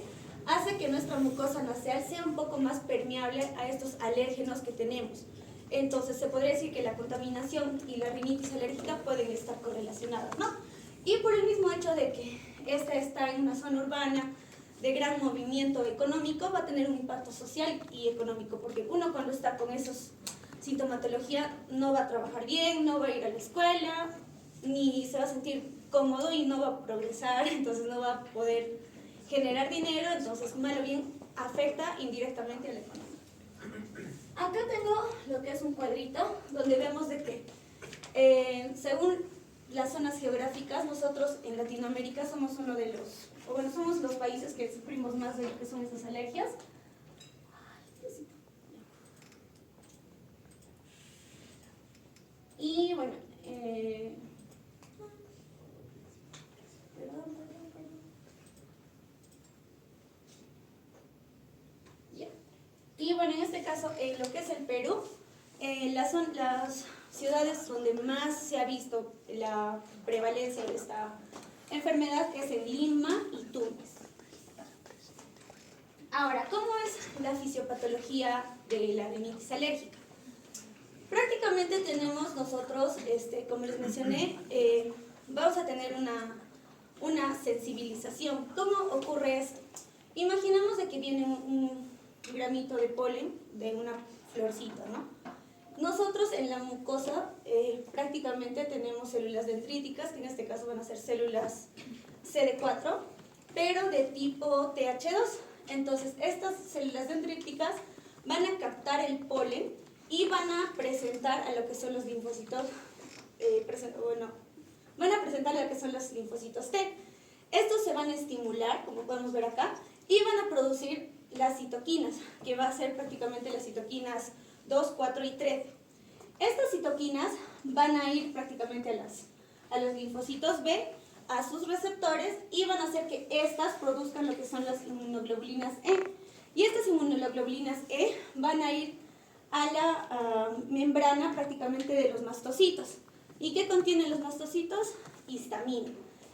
hace que nuestra mucosa nasal sea un poco más permeable a estos alérgenos que tenemos. Entonces se podría decir que la contaminación y la rinitis alérgica pueden estar correlacionadas, ¿no? Y por el mismo hecho de que esta está en una zona urbana de gran movimiento económico, va a tener un impacto social y económico, porque uno cuando está con esos sintomatología no va a trabajar bien, no va a ir a la escuela, ni se va a sentir cómodo y no va a progresar, entonces no va a poder generar dinero, entonces mal o bien afecta indirectamente a la economía. Acá tengo lo que es un cuadrito donde vemos de que según las zonas geográficas, nosotros en Latinoamérica somos uno de somos los países que sufrimos más de lo que son esas alergias. Y bueno, ya. Y bueno, en este caso, en lo que es el Perú, las ciudades donde más se ha visto la prevalencia de esta enfermedad es en Lima y Tumbes. Ahora, ¿cómo es la fisiopatología de la rinitis alérgica? Prácticamente tenemos nosotros, como les mencioné, vamos a tener una sensibilización. ¿Cómo ocurre esto? Imaginamos de que viene un gramito de polen de una florcita, ¿no? Nosotros en la mucosa prácticamente tenemos células dendríticas, que en este caso van a ser células CD4, pero de tipo TH2. Entonces estas células dendríticas van a captar el polen y van a presentar a lo que son los linfocitos, van a presentar a lo que son los linfocitos T. Estos se van a estimular, como podemos ver acá, y van a producir las citoquinas, que va a ser prácticamente las citoquinas 2, 4 y 3. Estas citoquinas van a ir prácticamente a los linfocitos B, a sus receptores, y van a hacer que estas produzcan lo que son las inmunoglobulinas E. Y estas inmunoglobulinas E van a ir a la membrana prácticamente de los mastocitos. ¿Y qué contienen los mastocitos? Histamina.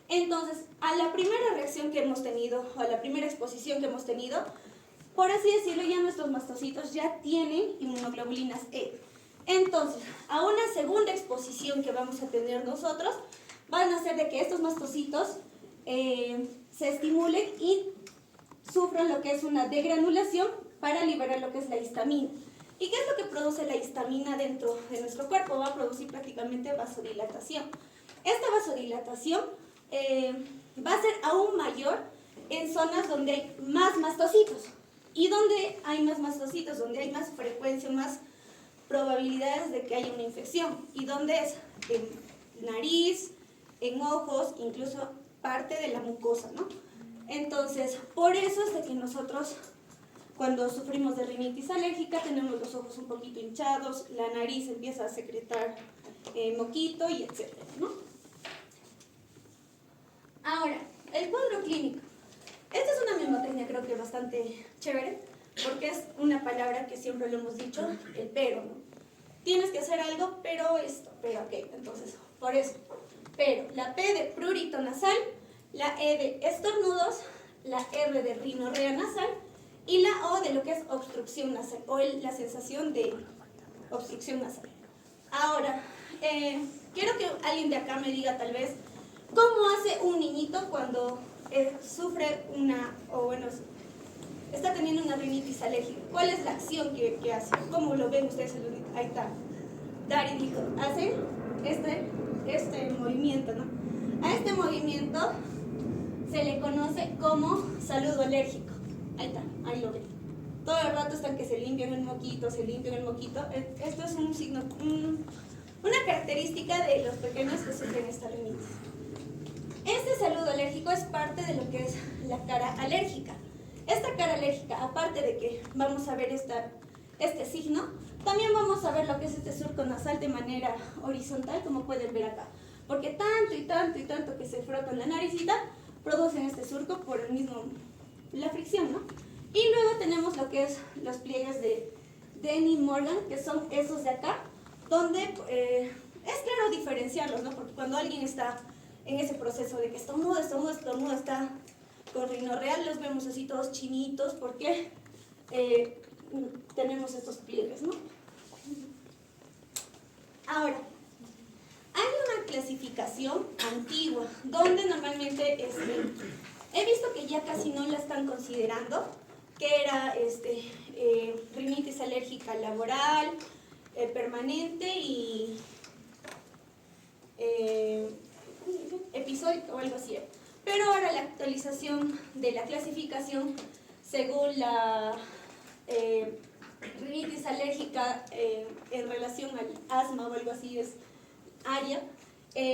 Entonces, a la primera reacción que hemos tenido, o a la primera exposición que hemos tenido, por así decirlo, ya nuestros mastocitos ya tienen inmunoglobulinas E. Entonces, a una segunda exposición que vamos a tener nosotros, van a hacer de que estos mastocitos se estimulen y sufran lo que es una degranulación para liberar lo que es la histamina. ¿Y qué es lo que produce la histamina dentro de nuestro cuerpo? Va a producir prácticamente vasodilatación. Esta vasodilatación va a ser aún mayor en zonas donde hay más mastocitos. ¿Y donde hay más mastocitos? Donde hay más frecuencia, más probabilidades de que haya una infección. ¿Y dónde es? En nariz, en ojos, incluso parte de la mucosa, ¿no? Entonces, por eso es de que nosotros, cuando sufrimos de rinitis alérgica, tenemos los ojos un poquito hinchados, la nariz empieza a secretar moquito y etcétera, ¿no? Ahora, el cuadro clínico. Esta es una mnemotecnia, creo que bastante chévere, porque es una palabra que siempre lo hemos dicho, el pero, ¿no? Tienes que hacer algo, pero esto, pero aquello. Entonces, por eso, pero, la P de prurito nasal, la E de estornudos, la R de rinorrea nasal y la O de lo que es obstrucción nasal, o la sensación de obstrucción nasal. Ahora, quiero que alguien de acá me diga tal vez, ¿cómo hace un niñito cuando sufre está teniendo una rinitis alérgica? ¿Cuál es la acción que hace? ¿Cómo lo ven ustedes? Ahí está. Dari dijo, hace este movimiento, ¿no? A este movimiento se le conoce como saludo alérgico. Ahí está, ahí lo ven. Todo el rato están que se limpian el moquito, se limpian el moquito. Esto es un signo, una característica de los pequeños que sufren esta rinitis. Este saludo alérgico es parte de lo que es la cara alérgica. Esta cara alérgica, aparte de que vamos a ver este signo, también vamos a ver lo que es este surco nasal de manera horizontal, como pueden ver acá. Porque tanto y tanto y tanto que se frotan la naricita, producen este surco por la fricción, ¿no? Y luego tenemos lo que es los pliegues de Denny Morgan, que son esos de acá, donde es claro diferenciarlos, ¿no? Porque cuando alguien está en ese proceso de que estornuda, está con rinorrea, los vemos así todos chinitos, porque tenemos estos pliegues, ¿no? Ahora, hay una clasificación antigua, donde normalmente he visto que ya casi no la están considerando, que era rinitis alérgica laboral, permanente y episódica o algo así. Pero ahora la actualización de la clasificación, según la rinitis alérgica en relación al asma o algo así, es ARIA,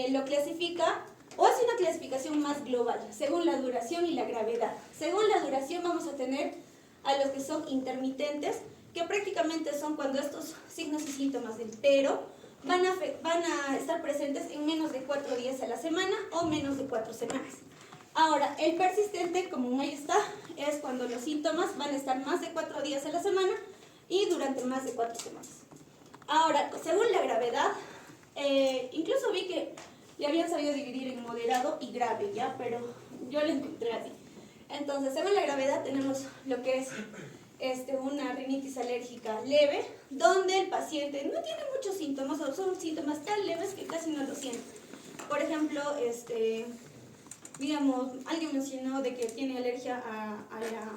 lo clasifica, o hace una clasificación más global, según la duración y la gravedad. Según la duración vamos a tener a los que son intermitentes, que prácticamente son cuando estos signos y síntomas del pero van a estar presentes en menos de 4 días a la semana o menos de 4 semanas. Ahora, el persistente, como ahí está, es cuando los síntomas van a estar más de 4 días a la semana y durante más de 4 semanas. Ahora, según la gravedad, incluso vi que le habían sabido dividir en moderado y grave, ¿ya? Pero yo lo encontré así. Entonces, según la gravedad tenemos lo que es una rinitis alérgica leve, donde el paciente no tiene muchos síntomas, o son síntomas tan leves que casi no lo siente. Por ejemplo, digamos, alguien mencionó de que tiene alergia a la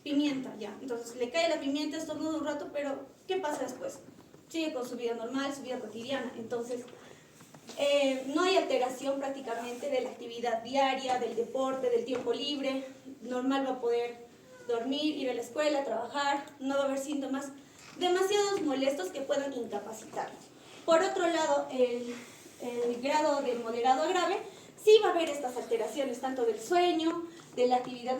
pimienta, ¿ya? Entonces, le cae la pimienta, estornuda un rato, pero ¿qué pasa después? Sigue con su vida normal, su vida cotidiana. Entonces, no hay alteración prácticamente de la actividad diaria, del deporte, del tiempo libre. Normal va a poder dormir, ir a la escuela, trabajar, no va a haber síntomas demasiados molestos que puedan incapacitarlos. Por otro lado, el grado de moderado a grave, sí va a haber estas alteraciones, tanto del sueño, de la actividad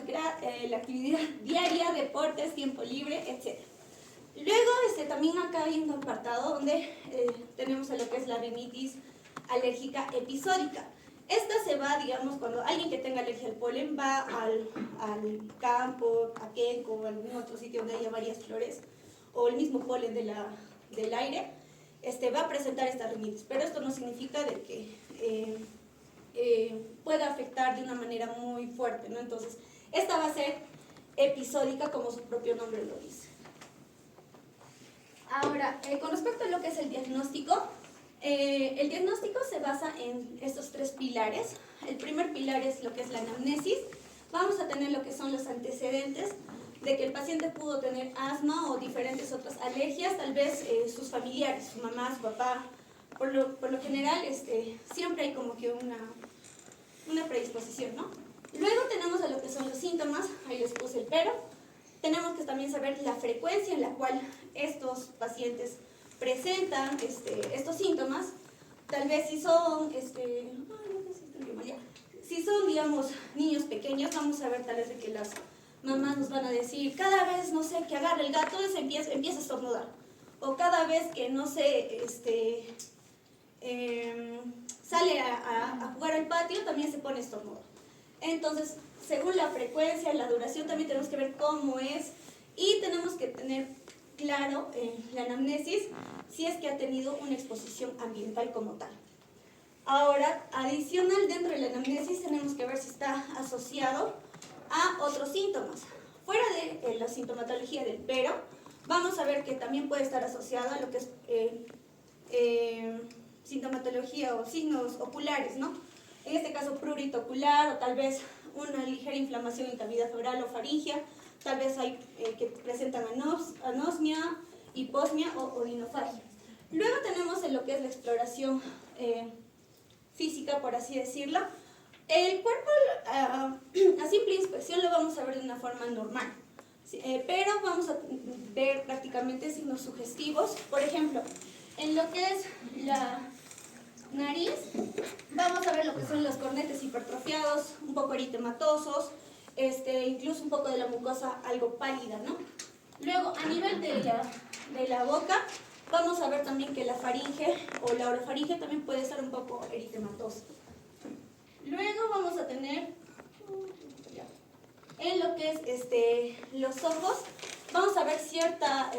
diaria, deportes, tiempo libre, etc. Luego, también acá hay un apartado donde tenemos lo que es la rinitis alérgica episódica. Esta se va, digamos, cuando alguien que tenga alergia al polen va al campo, a Kenco o algún otro sitio donde haya varias flores, o el mismo polen del aire, va a presentar esta rinitis. Pero esto no significa de que pueda afectar de una manera muy fuerte, ¿no? Entonces, esta va a ser episódica, como su propio nombre lo dice. Ahora, con respecto a lo que es el diagnóstico se basa en estos tres pilares. El primer pilar es lo que es la anamnesis. Vamos a tener lo que son los antecedentes de que el paciente pudo tener asma o diferentes otras alergias, tal vez sus familiares, su mamá, su papá. Por lo general, siempre hay como que una predisposición, ¿no? Luego tenemos a lo que son los síntomas, ahí les puse el pero. Tenemos que también saber la frecuencia en la cual estos pacientes presentan estos síntomas. Tal vez si son, digamos, niños pequeños, vamos a ver tal vez de que las mamás nos van a decir, cada vez, no sé, que agarra el gato, empieza a estornudar. O cada vez que, no sé, sale a jugar al patio, también se pone a estornudar. Entonces, según la frecuencia, la duración, también tenemos que ver cómo es y tenemos que tener claro la anamnesis si es que ha tenido una exposición ambiental como tal. Ahora, adicional dentro de la anamnesis tenemos que ver si está asociado a otros síntomas. Fuera de la sintomatología del pero, vamos a ver que también puede estar asociado a lo que es sintomatología o signos oculares, ¿no? En este caso, prurito ocular o tal vez una ligera inflamación en cavidad oral o faringea. Tal vez hay que presentan anosmia, hiposmia o odinofagia. Luego tenemos en lo que es la exploración física, por así decirlo. El cuerpo a simple inspección lo vamos a ver de una forma normal, pero vamos a ver prácticamente signos sugestivos. Por ejemplo, en lo que es la nariz, vamos a ver lo que son los cornetes hipertrofiados, un poco eritematosos, incluso un poco de la mucosa algo pálida, ¿no? Luego, a nivel de la boca, vamos a ver también que la faringe o la orofaringe también puede estar un poco eritematosa. Luego vamos a tener, en lo que es los ojos, vamos a ver cierta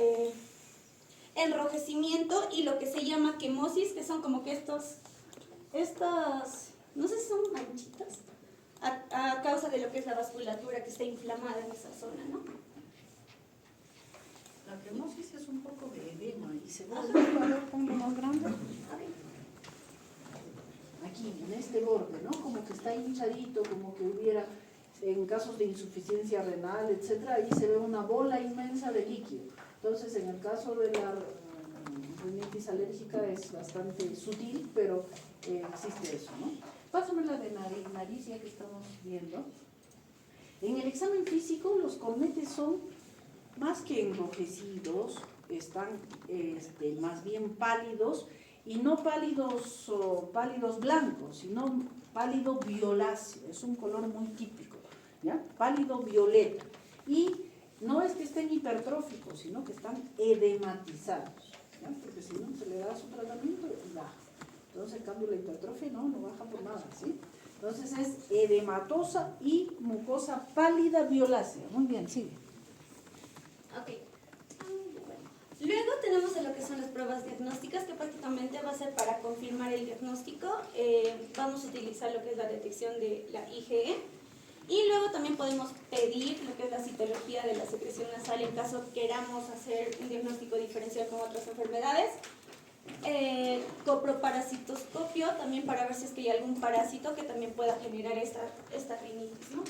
enrojecimiento y lo que se llama quemosis, que son como que estas, no sé si son manchitas, a causa de lo que es la vasculatura que está inflamada en esa zona, ¿no? La cremosis es un poco de edema y se va a ver ponlo más grande. Aquí, en este borde, ¿no? Como que está hinchadito, como que hubiera, en casos de insuficiencia renal, etcétera, ahí se ve una bola inmensa de líquido. Entonces, en el caso de la rinitis alérgica es bastante sutil, pero existe eso, ¿no? Pásame la de nariz, ya que estamos viendo. En el examen físico, los cornetes son más que enrojecidos, están más bien pálidos, y no pálidos blancos, sino pálido violáceo, es un color muy típico, ¿ya? Pálido violeta. Y no es que estén hipertróficos, sino que están edematizados, ¿ya? Porque si no se le da su tratamiento y baja. Entonces, en cambio, la hipertrofia no baja por nada, ¿sí? Entonces es edematosa y mucosa pálida violácea. Muy bien, sigue. Ok. Luego tenemos lo que son las pruebas diagnósticas, que prácticamente va a ser para confirmar el diagnóstico. Vamos a utilizar lo que es la detección de la IgE. Y luego también podemos pedir lo que es la citología de la secreción nasal en caso queramos hacer un diagnóstico diferencial con otras enfermedades. Coproparasitoscopio también para ver si es que hay algún parásito que también pueda generar esta rinitis, ¿no?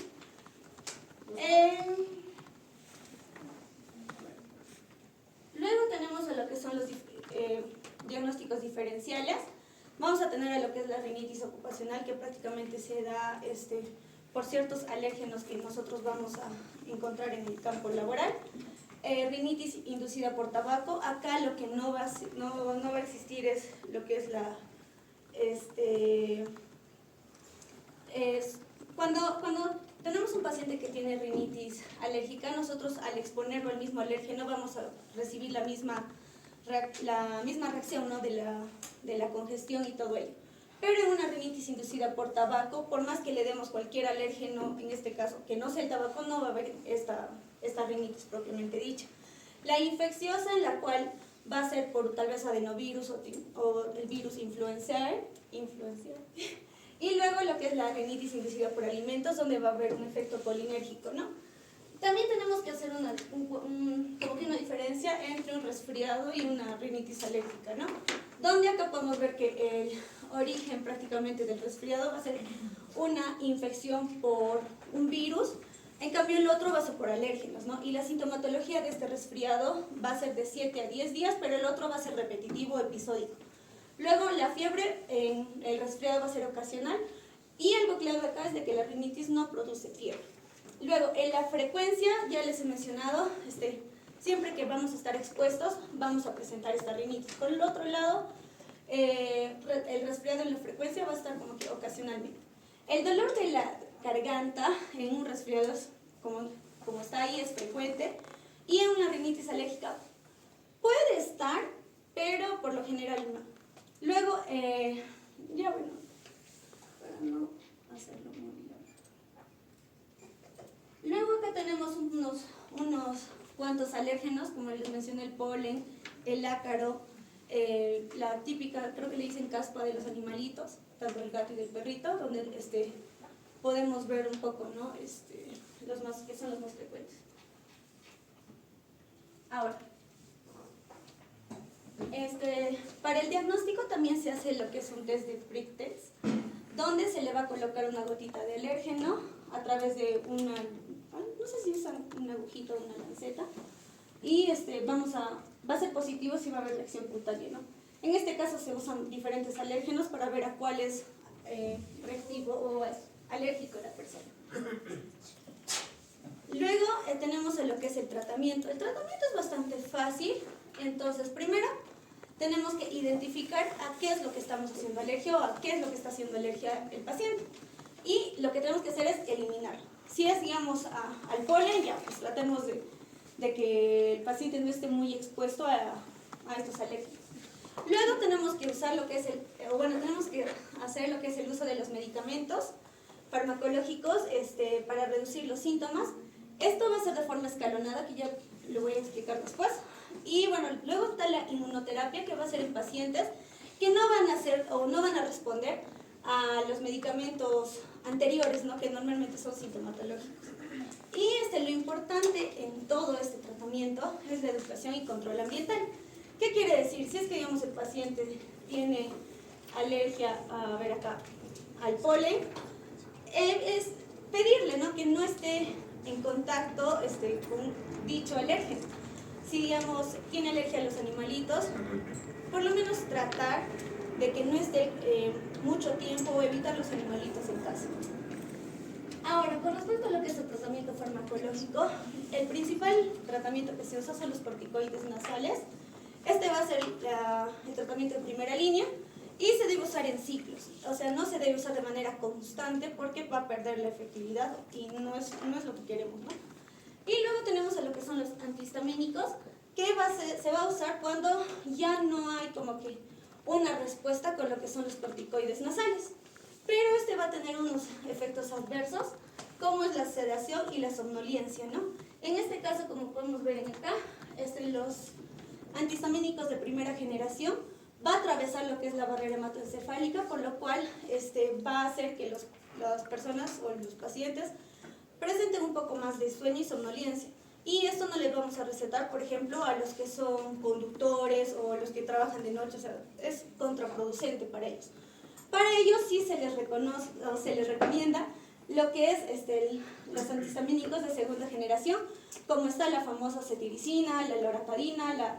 Luego tenemos a lo que son los diagnósticos diferenciales. Vamos a tener a lo que es la rinitis ocupacional, que prácticamente se da por ciertos alérgenos que nosotros vamos a encontrar en el campo laboral. rinitis inducida por tabaco. Acá lo que no va a existir es lo que es la... Cuando tenemos un paciente que tiene rinitis alérgica, nosotros al exponerlo al mismo alérgeno vamos a recibir la misma reacción, ¿no? de la congestión y todo ello. Pero en una rinitis inducida por tabaco, por más que le demos cualquier alérgeno, en este caso que no sea el tabaco, no va a haber esta rinitis propiamente dicha. La infecciosa, en la cual va a ser por tal vez adenovirus o el virus influenzae, y luego lo que es la rinitis inducida por alimentos, donde va a haber un efecto colinérgico, ¿no? También tenemos que hacer como que una diferencia entre un resfriado y una rinitis alérgica, ¿no? Donde acá podemos ver que el origen prácticamente del resfriado va a ser una infección por un virus, en cambio el otro va a ser por alérgenos, ¿no? Y la sintomatología de este resfriado va a ser de 7 a 10 días, pero el otro va a ser repetitivo, episódico. Luego la fiebre en el resfriado va a ser ocasional, y algo clave acá es de que la rinitis no produce fiebre. Luego, en la frecuencia, ya les he mencionado, siempre que vamos a estar expuestos, vamos a presentar esta rinitis. Por el otro lado, el resfriado en la frecuencia va a estar como que ocasionalmente. El dolor de la garganta en un resfriado, como está ahí, es frecuente, y en una rinitis alérgica puede estar, pero por lo general no. Luego, ya bueno, para no hacerlo muy largo. Luego acá tenemos unos cuantos alérgenos, como les mencioné, el polen, el ácaro, la típica, creo que le dicen caspa de los animalitos, tanto el gato y del perrito, donde podemos ver un poco, ¿no? Que son los más frecuentes. Ahora, para el diagnóstico también se hace lo que es un test de prick test, donde se le va a colocar una gotita de alérgeno a través de una, no sé si usan una agujita o una lanceta, y va a ser positivo si va a haber reacción cutánea, ¿no? En este caso se usan diferentes alérgenos para ver a cuál es reactivo o es alérgico la persona. Luego tenemos lo que es el tratamiento. El tratamiento es bastante fácil. Entonces, primero tenemos que identificar a qué es lo que estamos haciendo alergia o a qué es lo que está haciendo alergia el paciente. Y lo que tenemos que hacer es eliminarlo. Si es, digamos, al polen, ya pues tratemos de que el paciente no esté muy expuesto a estos alérgenos. Luego tenemos que usar tenemos que hacer lo que es el uso de los medicamentos farmacológicos para reducir los síntomas. Esto va a ser de forma escalonada, que ya lo voy a explicar después. Y bueno, luego está la inmunoterapia, que va a ser en pacientes que no van a hacer o no van a responder a los medicamentos anteriores, ¿no? Que normalmente son sintomatológicos. Y lo importante en todo este tratamiento es la educación y control ambiental. ¿Qué quiere decir? Si es que, digamos, el paciente tiene alergia, al polen, es pedirle, ¿no? Que no esté en contacto con dicho alérgeno. Si, digamos, tiene alergia a los animalitos, por lo menos tratar de que no esté mucho tiempo o evitar los animalitos en casa. Ahora, con respecto a lo que es el tratamiento farmacológico, el principal tratamiento que se usa son los corticoides nasales. Va a ser el tratamiento en primera línea y se debe usar en ciclos. O sea, no se debe usar de manera constante porque va a perder la efectividad y no es lo que queremos, ¿no? Y luego tenemos a lo que son los antihistamínicos, que se va a usar cuando ya no hay como que una respuesta con lo que son los corticoides nasales. Pero va a tener unos efectos adversos, como es la sedación y la somnolencia, ¿no? En este caso, como podemos ver acá, los antihistamínicos de primera generación va a atravesar lo que es la barrera hematoencefálica, por lo cual va a hacer que las personas o los pacientes presenten un poco más de sueño y somnolencia. Y esto no les vamos a recetar, por ejemplo, a los que son conductores o a los que trabajan de noche, o sea, es contraproducente para ellos. Para ellos sí se les reconoce o se les recomienda lo que es los antihistamínicos de segunda generación, como está la famosa cetiricina, la loratadina,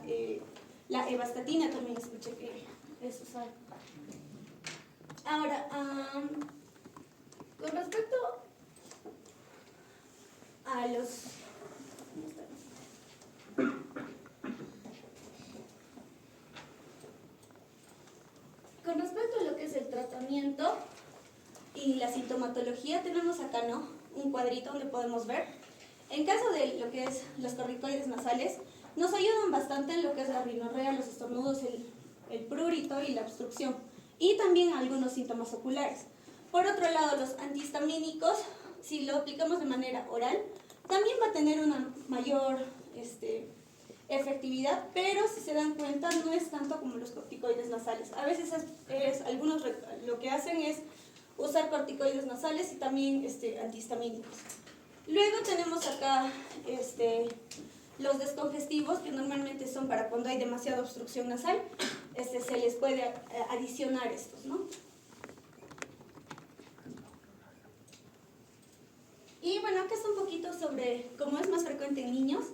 la evastatina, también escuché que es usada. Ahora, con respecto a los... sintomatología tenemos acá, ¿no? Un cuadrito donde podemos ver. En caso de lo que es los corticoides nasales, nos ayudan bastante en lo que es la rinorrea, los estornudos, el prurito y la obstrucción. Y también algunos síntomas oculares. Por otro lado, los antihistamínicos, si lo aplicamos de manera oral, también va a tener una mayor efectividad, pero si se dan cuenta no es tanto como los corticoides nasales. A veces algunos lo que hacen es usar corticoides nasales y también antihistamínicos. Luego tenemos acá los descongestivos, que normalmente son para cuando hay demasiada obstrucción nasal. Se les puede adicionar estos, ¿no? Y bueno, acá está un poquito sobre, como es más frecuente en niños,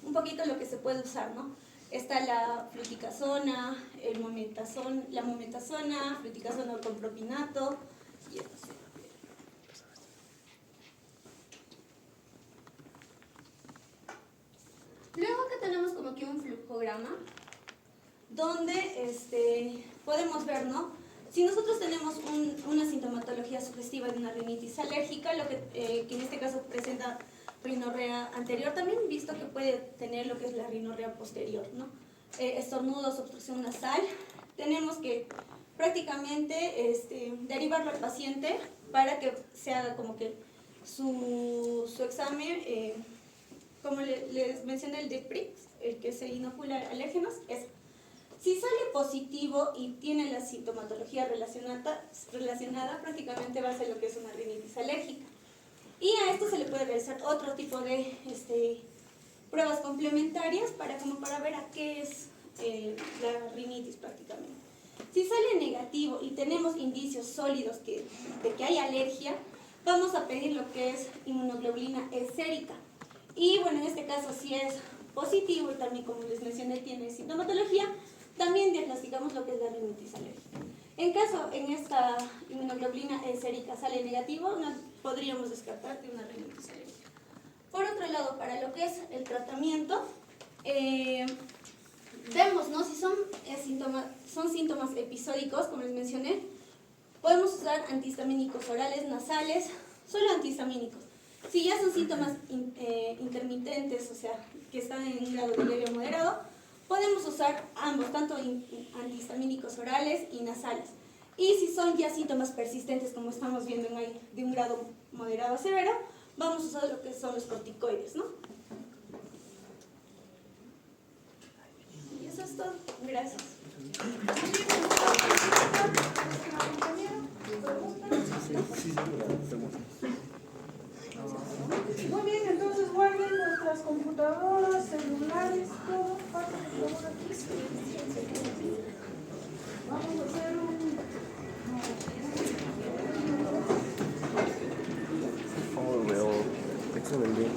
un poquito lo que se puede usar, ¿no? Está la fluticasona, la mometasona, fluticasona con propinato y otros. Luego acá tenemos como que un flujograma donde podemos ver, ¿no? Si nosotros tenemos una sintomatología sugestiva de una rinitis alérgica, lo que en este caso presenta rinorrea anterior, también visto que puede tener lo que es la rinorrea posterior, ¿no? Estornudos, obstrucción nasal, tenemos que prácticamente derivarlo al paciente para que se haga como que su examen, como les mencioné el de PRIX, el que se inocula alérgenos, es. Si sale positivo y tiene la sintomatología relacionada, prácticamente va a ser lo que es una rinitis alérgica. Y a esto se le puede realizar otro tipo de pruebas complementarias para ver a qué es la rinitis prácticamente. Si sale negativo y tenemos indicios sólidos de que hay alergia, vamos a pedir lo que es inmunoglobulina E sérica. Y bueno, en este caso si es positivo y también, como les mencioné, tiene sintomatología, también diagnosticamos lo que es la rinitis alérgica. En caso en esta inmunoglobulina E sérica sale negativo, no podríamos descartar de una rinitis alérgica. Por otro lado, para lo que es el tratamiento, vemos, ¿no? Si son síntomas episódicos, como les mencioné, podemos usar antihistamínicos orales, nasales, solo antihistamínicos. Si ya son síntomas intermitentes, o sea, que están en un grado de leve o moderado, podemos usar ambos, tanto antihistamínicos orales y nasales. Y si son ya síntomas persistentes, como estamos viendo de un grado moderado a severo, vamos a usar lo que son los corticoides, ¿no? Y eso es todo. Gracias. Muy bien, entonces guarden nuestras computadoras, celulares, todo. Pasen por favor aquí. Vamos a hacer Por favor, veo examen bien.